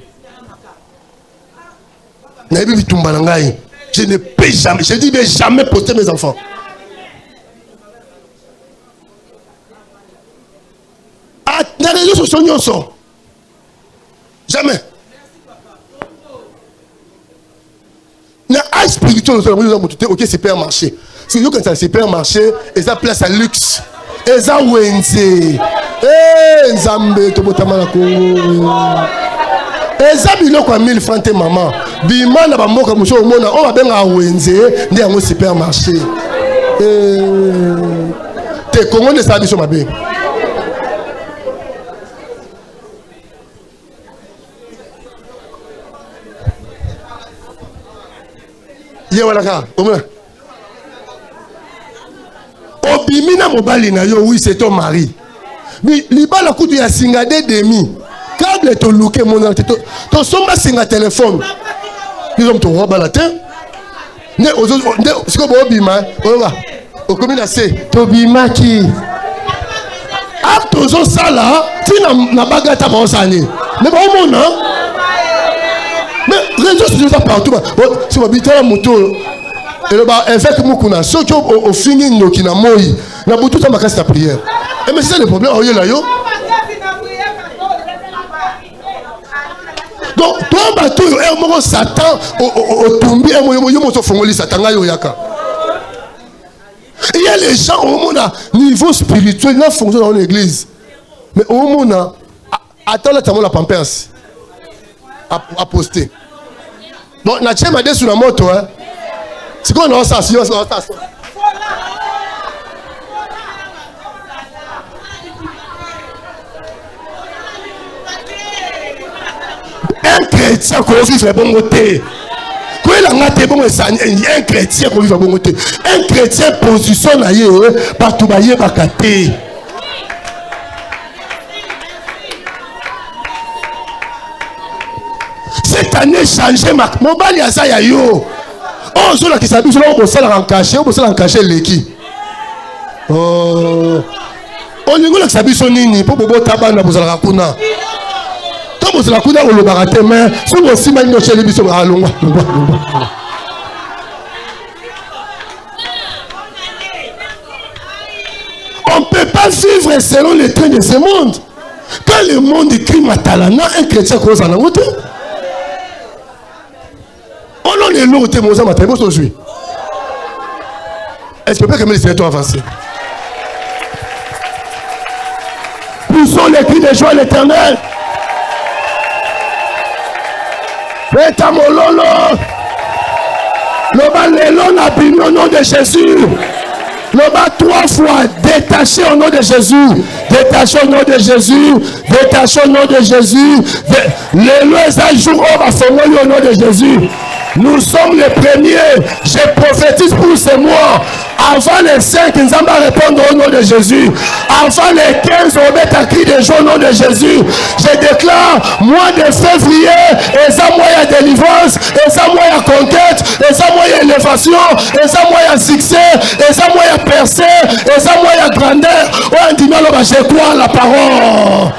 Na yibi tumba na ngai. Je ne peux jamais, je dis jamais poster mes enfants. Ah, na réseaux sociaux nyonso. Jamais. Na âge spirituel, ok, c'est pas un marché. Si vous avez un supermarché, et ça place à luxe. Et ça, Wenze. Eh, Nzambe, Tobotama Congo. Et ça, bilo quoi 1000 francs, tes maman. Bima, na bamoka, moucho, au monde, on va bien à Wenze, ni à un supermarché. T'es Congo, ne savent pas ma bé. Ye walaka. Obimina mobali na yo, oui, c'est ton mari. Mais libala kutu ya singa de demi. Câble to louke mon ante to somba singa téléphone. Ils ont ton roba la terre. Ne ozo ne siko bo bima. Ola. Okomi na se to bima ki. Acte ozo sala tina na bagata ba osani. Mais ba omona. Mais réseaux sociaux ça partout. Si ba bitala moto et le ba effet mukuna soki au fini ndoki na moi na butu ta makasi ta prière. Et mais c'est ça le problème oyo la yo. Donc, toi, bateau, un Satan, au tombi, un moment, Satan, il y a les gens au monde niveau spirituel, ils fonctionnent dans l'église. Mais au monde, attends la pampers à poster. Donc, na tchema de sur la moto, c'est quoi, on a ça, un chrétien qui vit bon côté. Un chrétien qui vit bon côté. Un chrétien positionne ailleurs, partout bailler bakaté. Cette année changé ma mobile ya ça ya yo. Oh zo la qui s'habille là on bosse en caché les qui. Oh. On ningo la s'habille son nini pour bobo tabana bosse la kuna. On ne peut pas vivre selon les trains de ce monde. Quand le monde écrit Matalana, un chrétien cause en route. On en est lourd, t'es mon matin, aujourd'hui. Est-ce que tu peux me laisser avancer? Poussons les cris de joie à l'Éternel. Betamololo. Le bas lélon a béni au nom de Jésus. Le bas 3 fois détaché au nom de Jésus. Détaché au nom de Jésus. Détaché au nom de Jésus. Les lois un jour on va se au nom de Jésus. Nous sommes les premiers. Je prophétise pour ce mois. Avant les 5, nous allons répondre au nom de Jésus. Avant les 15, on met un cri de joie au nom de Jésus. Je déclare, mois de février, et ça moyen de délivrance, et ça moyen conquête, et ça moyen élévation, et ça moyen succès, et ça moyen percée, et ça moyen grandeur. On dit non, je crois la parole.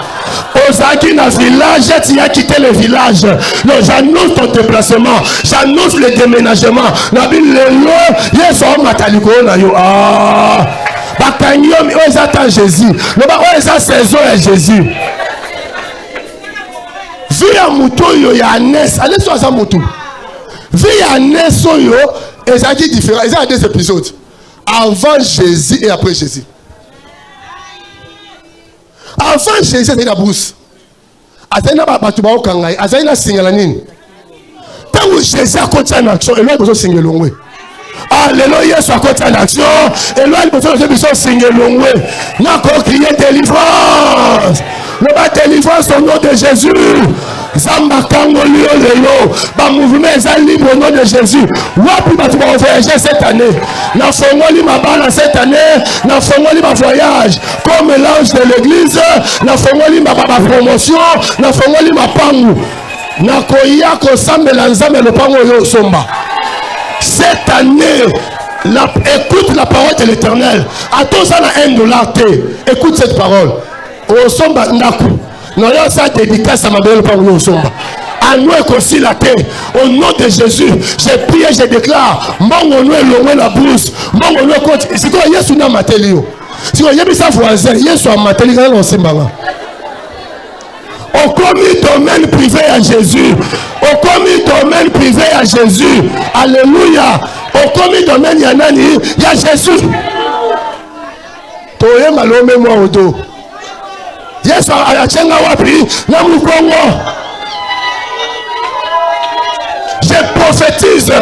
Ozaki dans le village, tu as quitté le village. Non, j'annonce ton déplacement. J'annonce le déménagement. Nabil Lelo, yes, on mataliko na yo. Ah, bakanyom, on attend Jésus. Le ba on est saison à Jésus. Via muto yo ya nes, allez sur ça muto. Via nes yo, ezaki différent. Il y a 2 épisodes. Avant Jésus et après Jésus. Avant Jésus, c'était la brousse. Azaina batuba okangai, azaina singalanini. Tant que Jésus a continué en action, et là il faut singalongwe. Alléluia, soit continué en action, et là il faut singalongwe. N'a qu'à crier délivrance. Le bas délivrance au nom de Jésus. Zamba kango lio lelo. Ba mouvement est libre au nom de Jésus. Wapi batuba voyager cette année. Na fongoli mabana cette année. Na fongoli ma voyage. Comme l'ange de l'église. Na fongoli ma promotion. Na fongoli ma pangu. Na koya ko sambela nzambe le pango yo somba. Cette année, écoute la parole de l'Éternel. Attends ça na $1 écoute cette parole. Au somba ndaku. Non, ça dédicace à ma belle parole au somba. À nous aussi la terre. Au nom de Jésus, je prie et je déclare. Mon nom est loin la brousse. Mon nom est contre. C'est quoi Yesu na matelio. C'est quoi Yesu sa voisin. Yesu a matelio quand on s'embanga. Au commis domaine privé à Jésus. Au commis domaine privé à Jésus. Alléluia. Au commis domaine yanani, il y a Jésus. Toye malome moi au dos. Yesu ayachenga wapi na mukongo. Je prophétise.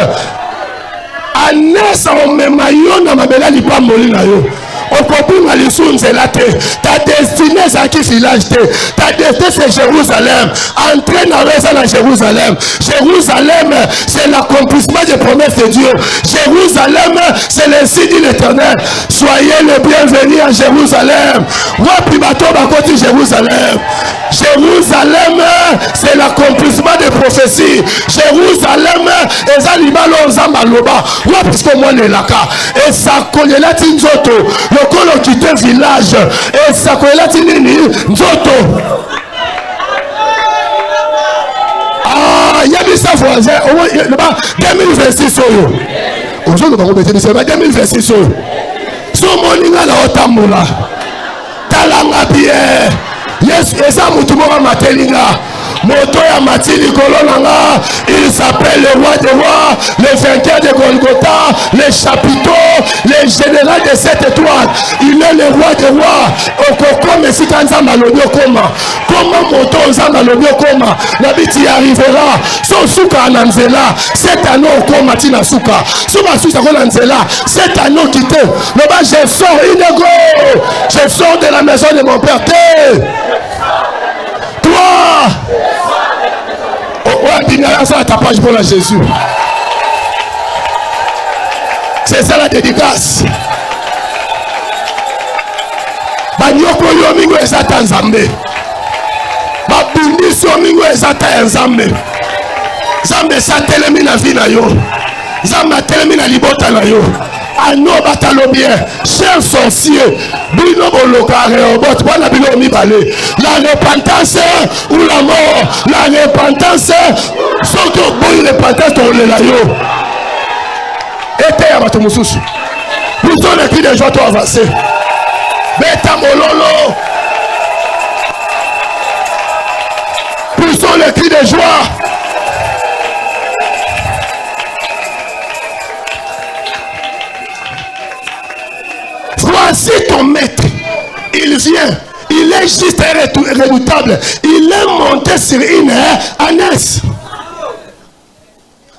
Anessa o memayo na mabela lipa molina yo. Okopinga lisunze la te. Ta destinée c'est qui village te. Ta destinée c'est Jérusalem. Entraîne avec ça dans Jérusalem. Jérusalem c'est l'accomplissement des promesses de Dieu. Jérusalem, c'est l'insigne de l'Éternel. Soyez les bienvenus à Jérusalem. Jérusalem. Jérusalem, c'est l'accomplissement des prophéties. Jérusalem, et puisque moi est là. Et ça connaît la tinzoto. Le colo quitte village. Et ça connaît la tinini. Nzoto. Ah, il y a des voisins. 2026. Aujourd'hui, on va mettre 2026. So moninga la otamula. Talanga bien. Yes, et ça moutouma matelinga. Moto ya matili kolonanga. Il s'appelle le roi des rois, le vainqueur de Golgotha, le chapiteau, le général de 7 étoiles. Il est le roi des rois. Okoko mesika nzamba lobi okoma. Comment moto nzamba lobi okoma? Nabiti arrivera. So suka ananzela. Cet anneau okoma tina suka. Suma suka konanzela. Cet anneau quitté. Loba je sors inego. Je sors de la maison de mon père. Toi. Ça tapage pour la Jésus. C'est ça la dédicace. Banyoko yomingo ezata nzambe. Babundiso yomingo ezata nzambe. Nzambe satelemi na vie na yo. Nzambe atelemi na libota na yo. Ano batalo bien, cher sorcier, bino boloka reobot, wana bino mibale. La repentance ou la mort, la repentance, surtout bon repentance on le la yo. Et à bato mususu. Plutôt le cri de joie toi avancer. Beta mololo. Plutôt le cri de joie. Voici ton maître, il vient, il est juste et redoutable, il est monté sur une ânesse.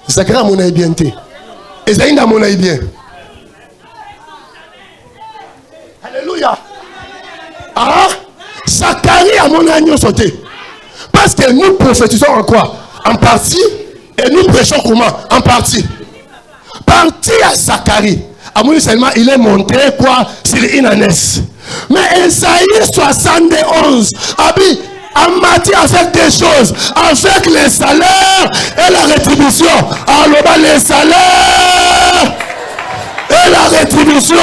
Zacharie mon aïe bien, Esaïe mon aïe bien. Alléluia. Ah, Zacharie a mon agneau sauté. Parce que nous prophétisons en quoi? En partie, et nous prêchons comment? En partie. Partie à Zacharie. Seulement, il est montré quoi sur une ânesse. Mais Esaïe 71 a mati avec des choses, avec les salaires et la rétribution. Alors, les salaires et la rétribution.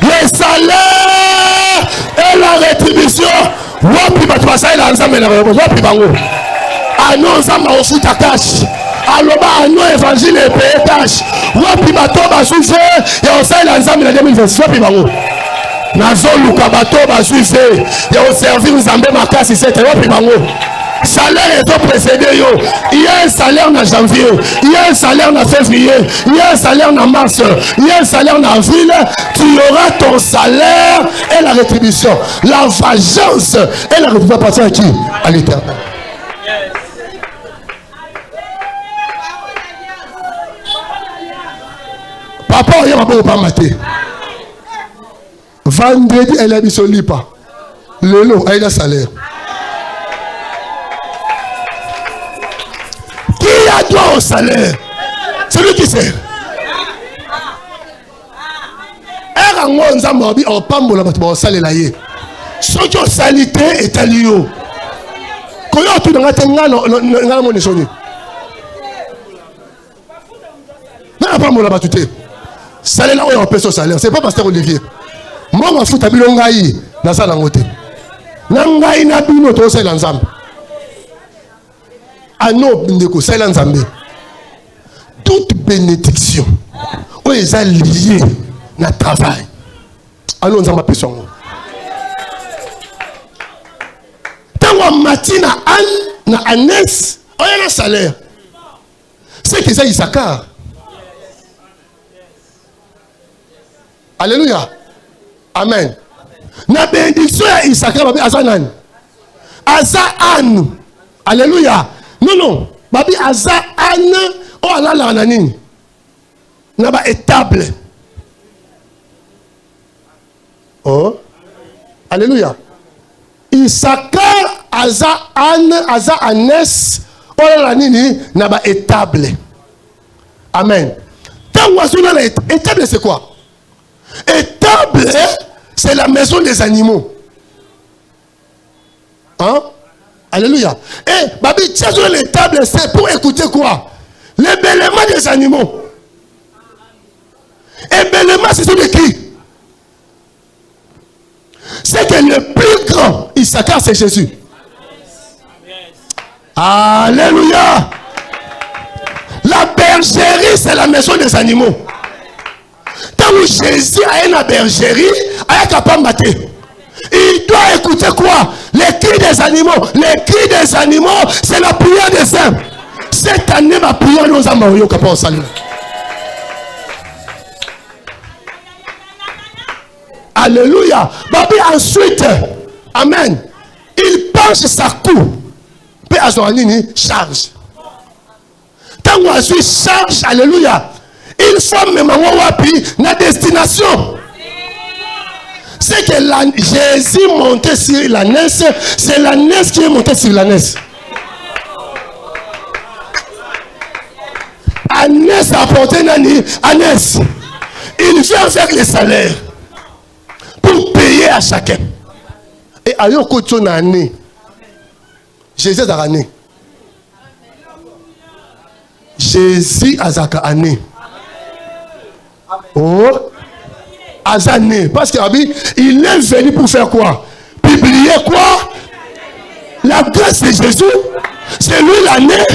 Les salaires et la rétribution. Wapi batwasa ila nzambe na wapi bango. Annonce à ma ofuta cash. Aloba ano évangile et pétage. Wapi bato basufe ya osaila nzambe na 2026 wapi bango. Nazoluka bato basufe ya oservir nzambe makasi sete wapi bango. Salaire est précédé yo. Il y a un salaire en janvier, il y a un salaire en février, il y a un salaire en mars, il y a un salaire en avril. Tu auras ton salaire et la rétribution. La vengeance et la rétribution appartient à qui? À l'Éternel. Papa, il y a pas maté. Vendredi, elle a mis son lit pas. Le lot, elle a salaire. Qui a droit au salaire? C'est lui qui sait. Elle a morbi au pambo la bâtiment au salaire là yé. Ce qui est salité est à l'io. Quand on a tout dans la tête, on a mon échoni. Mais la pambo la bâtiment. Salaire là où on paie son salaire. C'est pas pasteur Olivier. Moi, je suis tabi longaï dans sa langue. Langaï n'a plus notre salaire ensemble. Ano bindeko salaire ensemble. Toute bénédiction où ils sont liés na travail. Ano nous avons personne. Tant matina na ânesse, on a un salaire. C'est que ça Issachar. Alléluia. Amen. Na bénédiction ya Issachar babi azanan. Azan. Alléluia. Non non. Babi azan o alala nanini. Na ba étable. Oh. Alléluia. Issachar aza ânesse o alala nini na ba étable. Amen. Étable, c'est quoi? Étable, c'est la maison des animaux. Hein? Alléluia. Et Babi, tiens sur l'étable, c'est pour écouter quoi? Les bêlements des animaux. Et bêlements, c'est sur les cris. C'est que le plus grand Issachar, c'est Jésus. Alléluia. La bergerie, c'est la maison des animaux. Tant que Jésus a une bergerie, il doit écouter quoi? Les cris des animaux. Les cris des animaux, c'est la prière des saints. Cette année, ma prière nous a marié au capot salut. Alléluia. Babi, ensuite, amen. Il penche sa coupe. Puis à son charge. Tant qu'on a su charge, alléluia. Il faut même la destination. C'est que Jésus montait sur la NES, c'est la NES qui est montée sur la NES. Agnès a apporté Nani, Agnès. Il vient avec les salaires pour payer à chacun. Et à yon côté son année, Jésus a année. Jésus a année. Oh, Azané. Parce qu'il est venu pour faire quoi? Publier quoi? La grâce de Jésus. C'est lui l'année.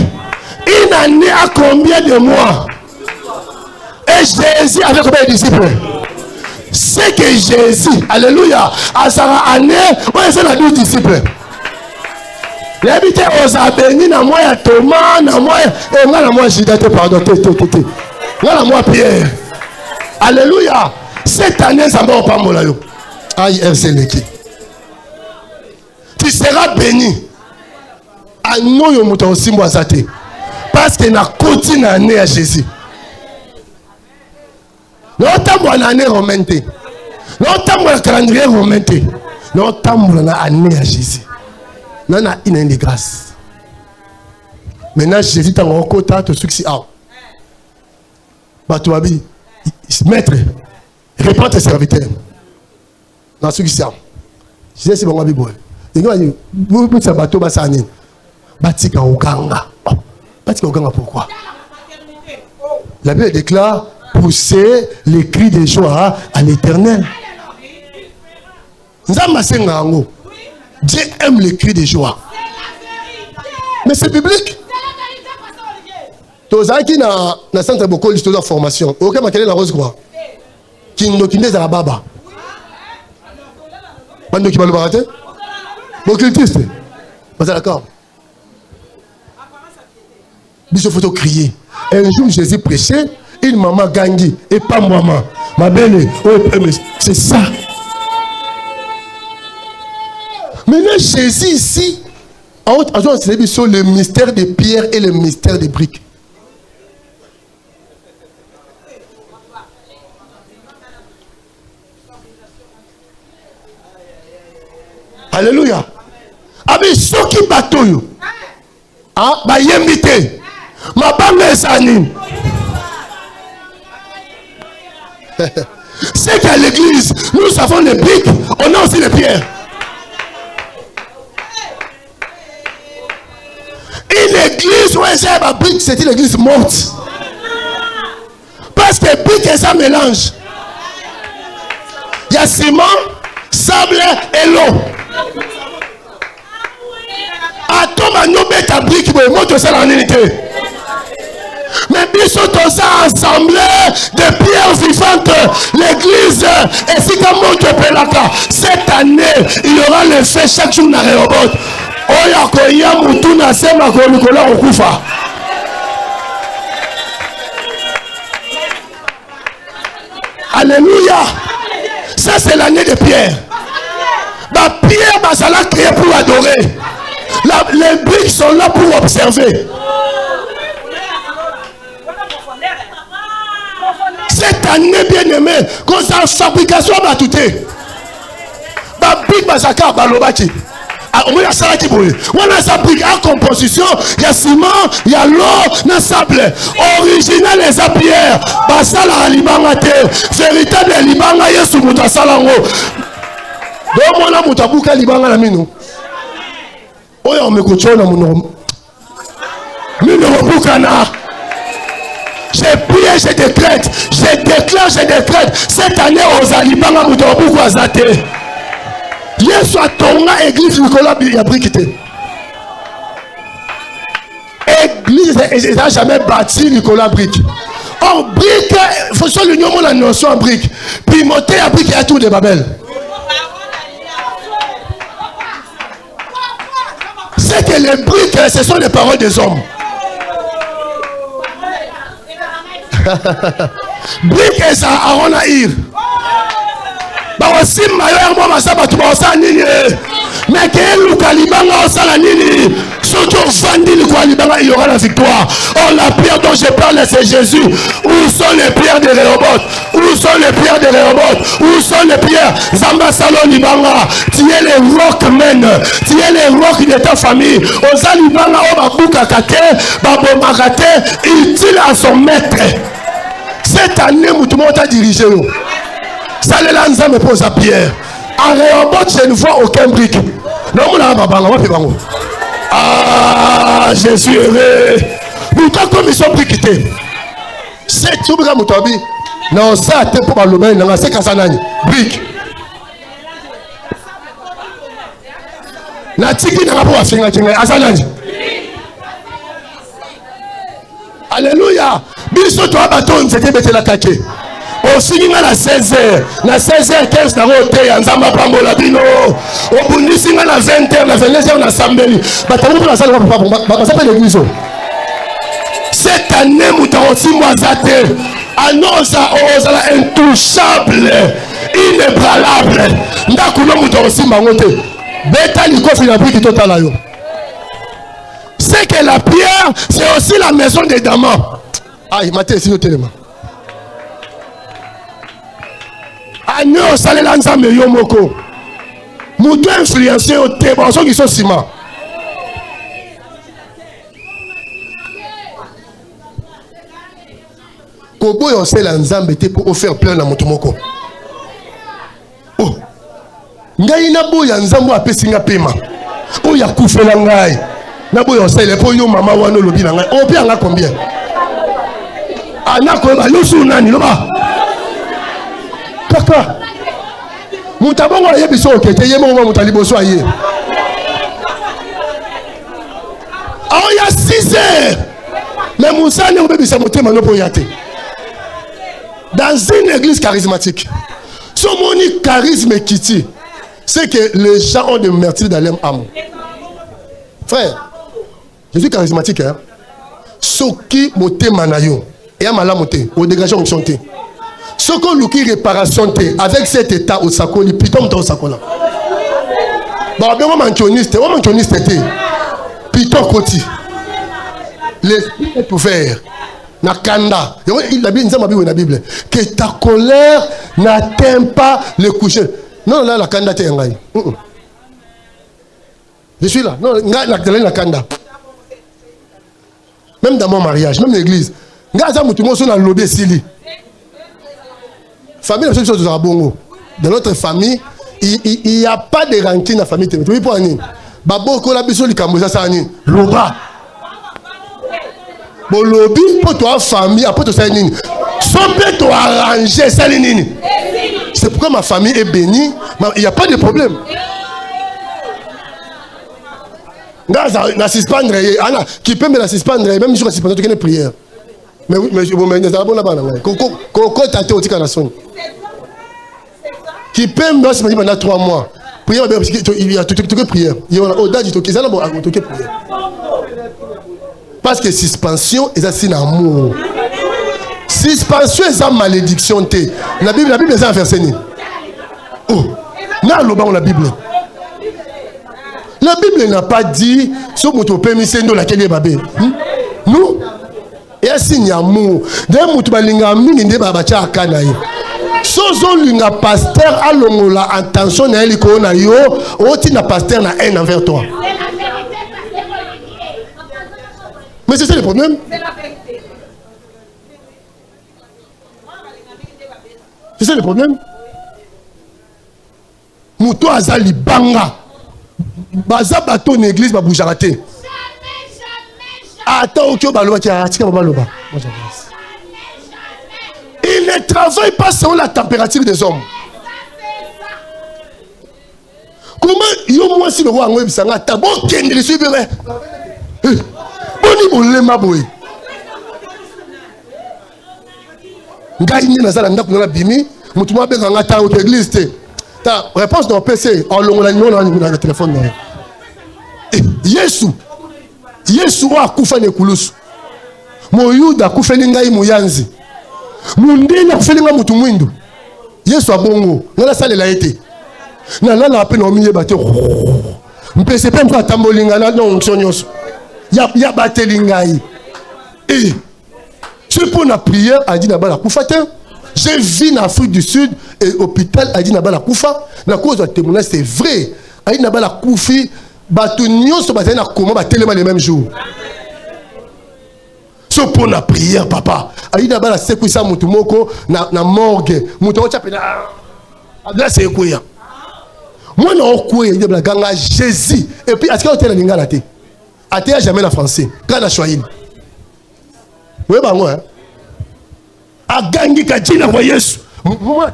Une année à combien de mois? Et Jésus avait combien de disciples? C'est que Jésus, alléluia, à sa année, on est la 12 disciples. L'habité aux abénis, na moi Thomas, na moi, et moi, Judas, pardon, voilà moi Pierre. Alléluia. Cette année, ça va pas mal. Aïe, RCLK. Tu seras béni. À nous, yo muta aussi moi zate. Parce que na continue année à Jésus. Notamment en année romaine. Notamment en calendrier romain. Notamment en année à Jésus. Non, a une des grâces. Maintenant, Jésus t'a en quota, tu succès. Batouabi, maître, réponds tes serviteurs. Dans ce qui c'est. Je sais si bon, Bible. Et quand vous dites, bateau, Bassani, Batika Okanga. Batika Okanga, pourquoi? La Bible déclare pousser les cris de joie à l'éternel. Dieu aime les cris de joie. Mais c'est biblique. Tous qui na centre beaucoup de formation. Aucun maquillé la rose quoi. Qui nous qui à la baba. Bando qui va le barater. Occultiste. Pas d'accord. Biso photo crier. Un jour Jésus prêchait, une maman Gandhi et pas maman. Ma belle, c'est ça. Maintenant, Jésus ici, sur le mystère des pierres et le mystère des briques. Alléluia. Avec ceux qui battent, bah yemite, ma femme est sanine. C'est qu'à l'église, nous avons les briques, on a aussi les pierres. Une église où elle brique, c'est une église morte. Parce que brique et ça mélange. Il y a ciment, sable et l'eau. Atome à nous mettre à brique pour montrer ça en unité. Mais bien sûr, tous ça assemblé de pierres vivantes, l'église, et si comme montre Pelaka, cette année, il y aura le fait chaque jour dans les robots. Alléluia. Ça c'est l'année de Pierre. Pierre ça l'a créé pour adorer. Les briques sont là pour observer. Cette année bien aimée, quand la fabrication va tout. Brique ça balobati. on a ça qui brûle. On a sa brique en composition, il y a ciment, il y a l'eau, il y a sable. Original les pierre. Basala libanga te. Véritable libanga yesu muta salango. Donc on a mutabuka libanga la mino. Oya on me kochona muno. Mino bukana. J'ai prié, je décrète. Je déclare, je décrète. Cette année aux alibanga mutabuka azate. Yesu atonga église Nicolas il a briqué. Église n'a jamais bâti Nicolas brique. Or brique, il faut que l'union la notion en brique. Puis monter à brique à tout de Babel. C'est que les briques, ce sont les paroles des hommes. Brique et ça Aaron Aïr. Aussi maillot moi ma saba tu vas nini mais que Luka libanga osala nini surtout fandi Luka libanga il y aura la victoire. Oh la pierre dont je parle c'est Jésus. Où sont les pierres de Rehoboth? Où sont les pierres de Rehoboth? Où sont les pierres? Zamba Salon libanga. Tu es les rockmen, tu es les rock de ta famille. Osa libanga o babuka kate babomakate utile à son maître. Cette année tout le monde a dirigé. Ça les lanza me pose à pierre. En Rehoboth, je ne vois aucun brique. Non, on ah, je suis heureux. Pourquoi comme ils sont briquetés? C'est tout le monde. Non, ça, t'es pour le bain. Non, c'est Kasanani. Brique. La tiki n'a pas à faire. Asanani. Alléluia. Biso toi bâton, c'était bête la caquée. Aussi na 16h, na 16h15 na rote ya nzamba pambola bino. Obundisi na 20h, na 22h na sambeli. Batango na sala papa, ça peut l'église. Cette année mutarosi moazate, annonce à intouchable, inébranlable. Ndakuno mutarosi mangote. Beta liko finapi total yo. C'est que la pierre, c'est aussi la maison des diamants. Ah, il m'a dit au téléma. Agneau, ça les lance à meilleur moko. Moutou influencé au thé, bon, qui sont ciment. Kobo yon se lanzambe te pour offrir plein na moutou moko. Oh, ngai na bo ya nzambo apesi nga pema. Oh ya kufela ngai. Na bo yon se le po yo mama wano lobi na ngai. Oh pia nga combien? Ana ko ba yosu nani loba. Kaka mutabongo la yebiso okete yemo mo mutaliboso aye. Oh ya 6 heures. Mais Moussa ne peut pas monter maintenant pour y aller. Dans une église charismatique, son monique charisme qui c'est que les gens ont des martyrs dans leur âme. Frère, je suis charismatique. Hein? Ce qui monte manayo et à malamoté, au dégagé on chante. Ce qu'on nous qui réparation avec cet état au sakoli, piton au sakola. Bon, bien on manchoniste était. Piton koti. L'esprit est ouvert. Nakanda. Il a bien dit dans la Bible que ta colère n'atteint pas le coucher. Non, là, la kanda t'es un je suis là. Non, la kanda. Même dans mon mariage, même l'église. Famille, dans notre famille, il n'y a pas de rancune dans la famille. Tu vois pas ni. Babo ko la biso likamboza sa ni. Loba. Bon lobby pour toi famille après tout ça nini. Son peut toi arranger ça nini. C'est pourquoi ma famille est bénie, il n'y a pas de problème. Na suspendre ana qui peut me la suspendre même si je suspendre tu connais prière. Mais oui mais ça bon là-bas là. Coco tante otika na son. Qui peut me suspendre pendant 3 mois. Prière il y a tout prière. Il y a au-delà tout qui ça là bon tout prière. Parce que suspension est assez amour. Suspension est une malédiction. La Bible est un verset. Oh, la Bible. La Bible n'a pas dit ce que tu peux mettre dans laquelle est babé. Nous, et un signe amour. D'un moutou balinga mini de babacha akanaï. Sozo lunga pasteur alongola intention na eliko na yo, oti na pasteur na haine envers toi. Mais c'est ça le problème. C'est ça le problème. Mouto azali banga. Baza bato na église ba boujara te. Attends okyo baloba ti atika baloba. Il ne travaille pas selon la température des hommes. Comment yo moi si le roi ngwe bisanga tabo kende le suivre. Boni bolema boy. Ngai ni nazala ndako na bimi, mutu mwa benga ngata au église te. Ta réponse dans PC en longola numéro na téléphone na. Yesu wa kufa ne kulusu. Moyuda kufeli ngai muyanzi. Mundele kufeli ngai mutu mwindu. Yesu abongo, ngala salela ete. Na lala ape na omiye bate. Mpese pe mka tambolinga na onction nyonso. Ya bateli ngai. Et je pour la prière a dit na kufa te. J'ai vu en Afrique du Sud et hôpital a dit na bala kufa. La cause de témoignage c'est vrai. A dit na bala kufi batu nyonso batena comment batelema les mêmes jours. So pour la prière papa. A dit na bala sekuisa mutu moko na morgue. Mutu ocha pena. Là c'est quoi? Moi non quoi il dit la ganga Jésus et puis est-ce que hôtel lingala te? Até jamais la français. Quand na Swahili. Oui bah moi. A gangi kajina kwa Yesu. Moi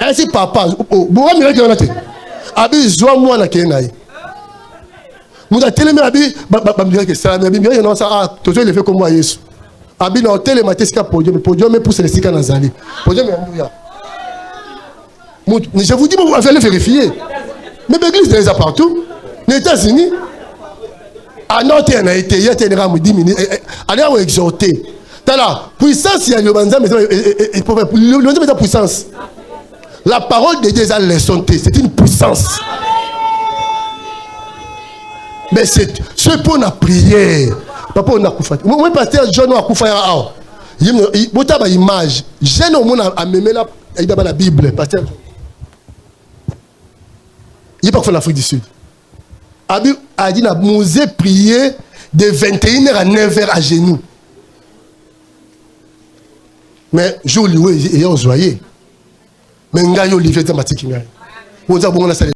ainsi papa bon mi reke onate. Abi zwa moi na kenai. Muda teleme abi ba mi reke ça mais mi reke non ça toujours il fait comme moi Yesu. Abi na hôtel mateska podium mais pour les sika nazali. Podium ya. Je vous dis vous allez vérifier. Mais l'église est partout. Les États-Unis à notre en a été il y a des rames 10 minutes allez à exhorter. La puissance, il y a le banza, mais la puissance. La parole de Dieu est leçon, c'est une puissance. Mais c'est pour la prière. Papa, on a koufat. Moi, pasteur John a koufat. Il y a une image. J'ai au monde à me mettre la Bible. Pasteur. Il n'y a pas fait l'Afrique du Sud. Abi a dit, nous avons prié de 21h à 9h à genoux. Mais je lui ai joyeux. Mais je lui ai fait un matin.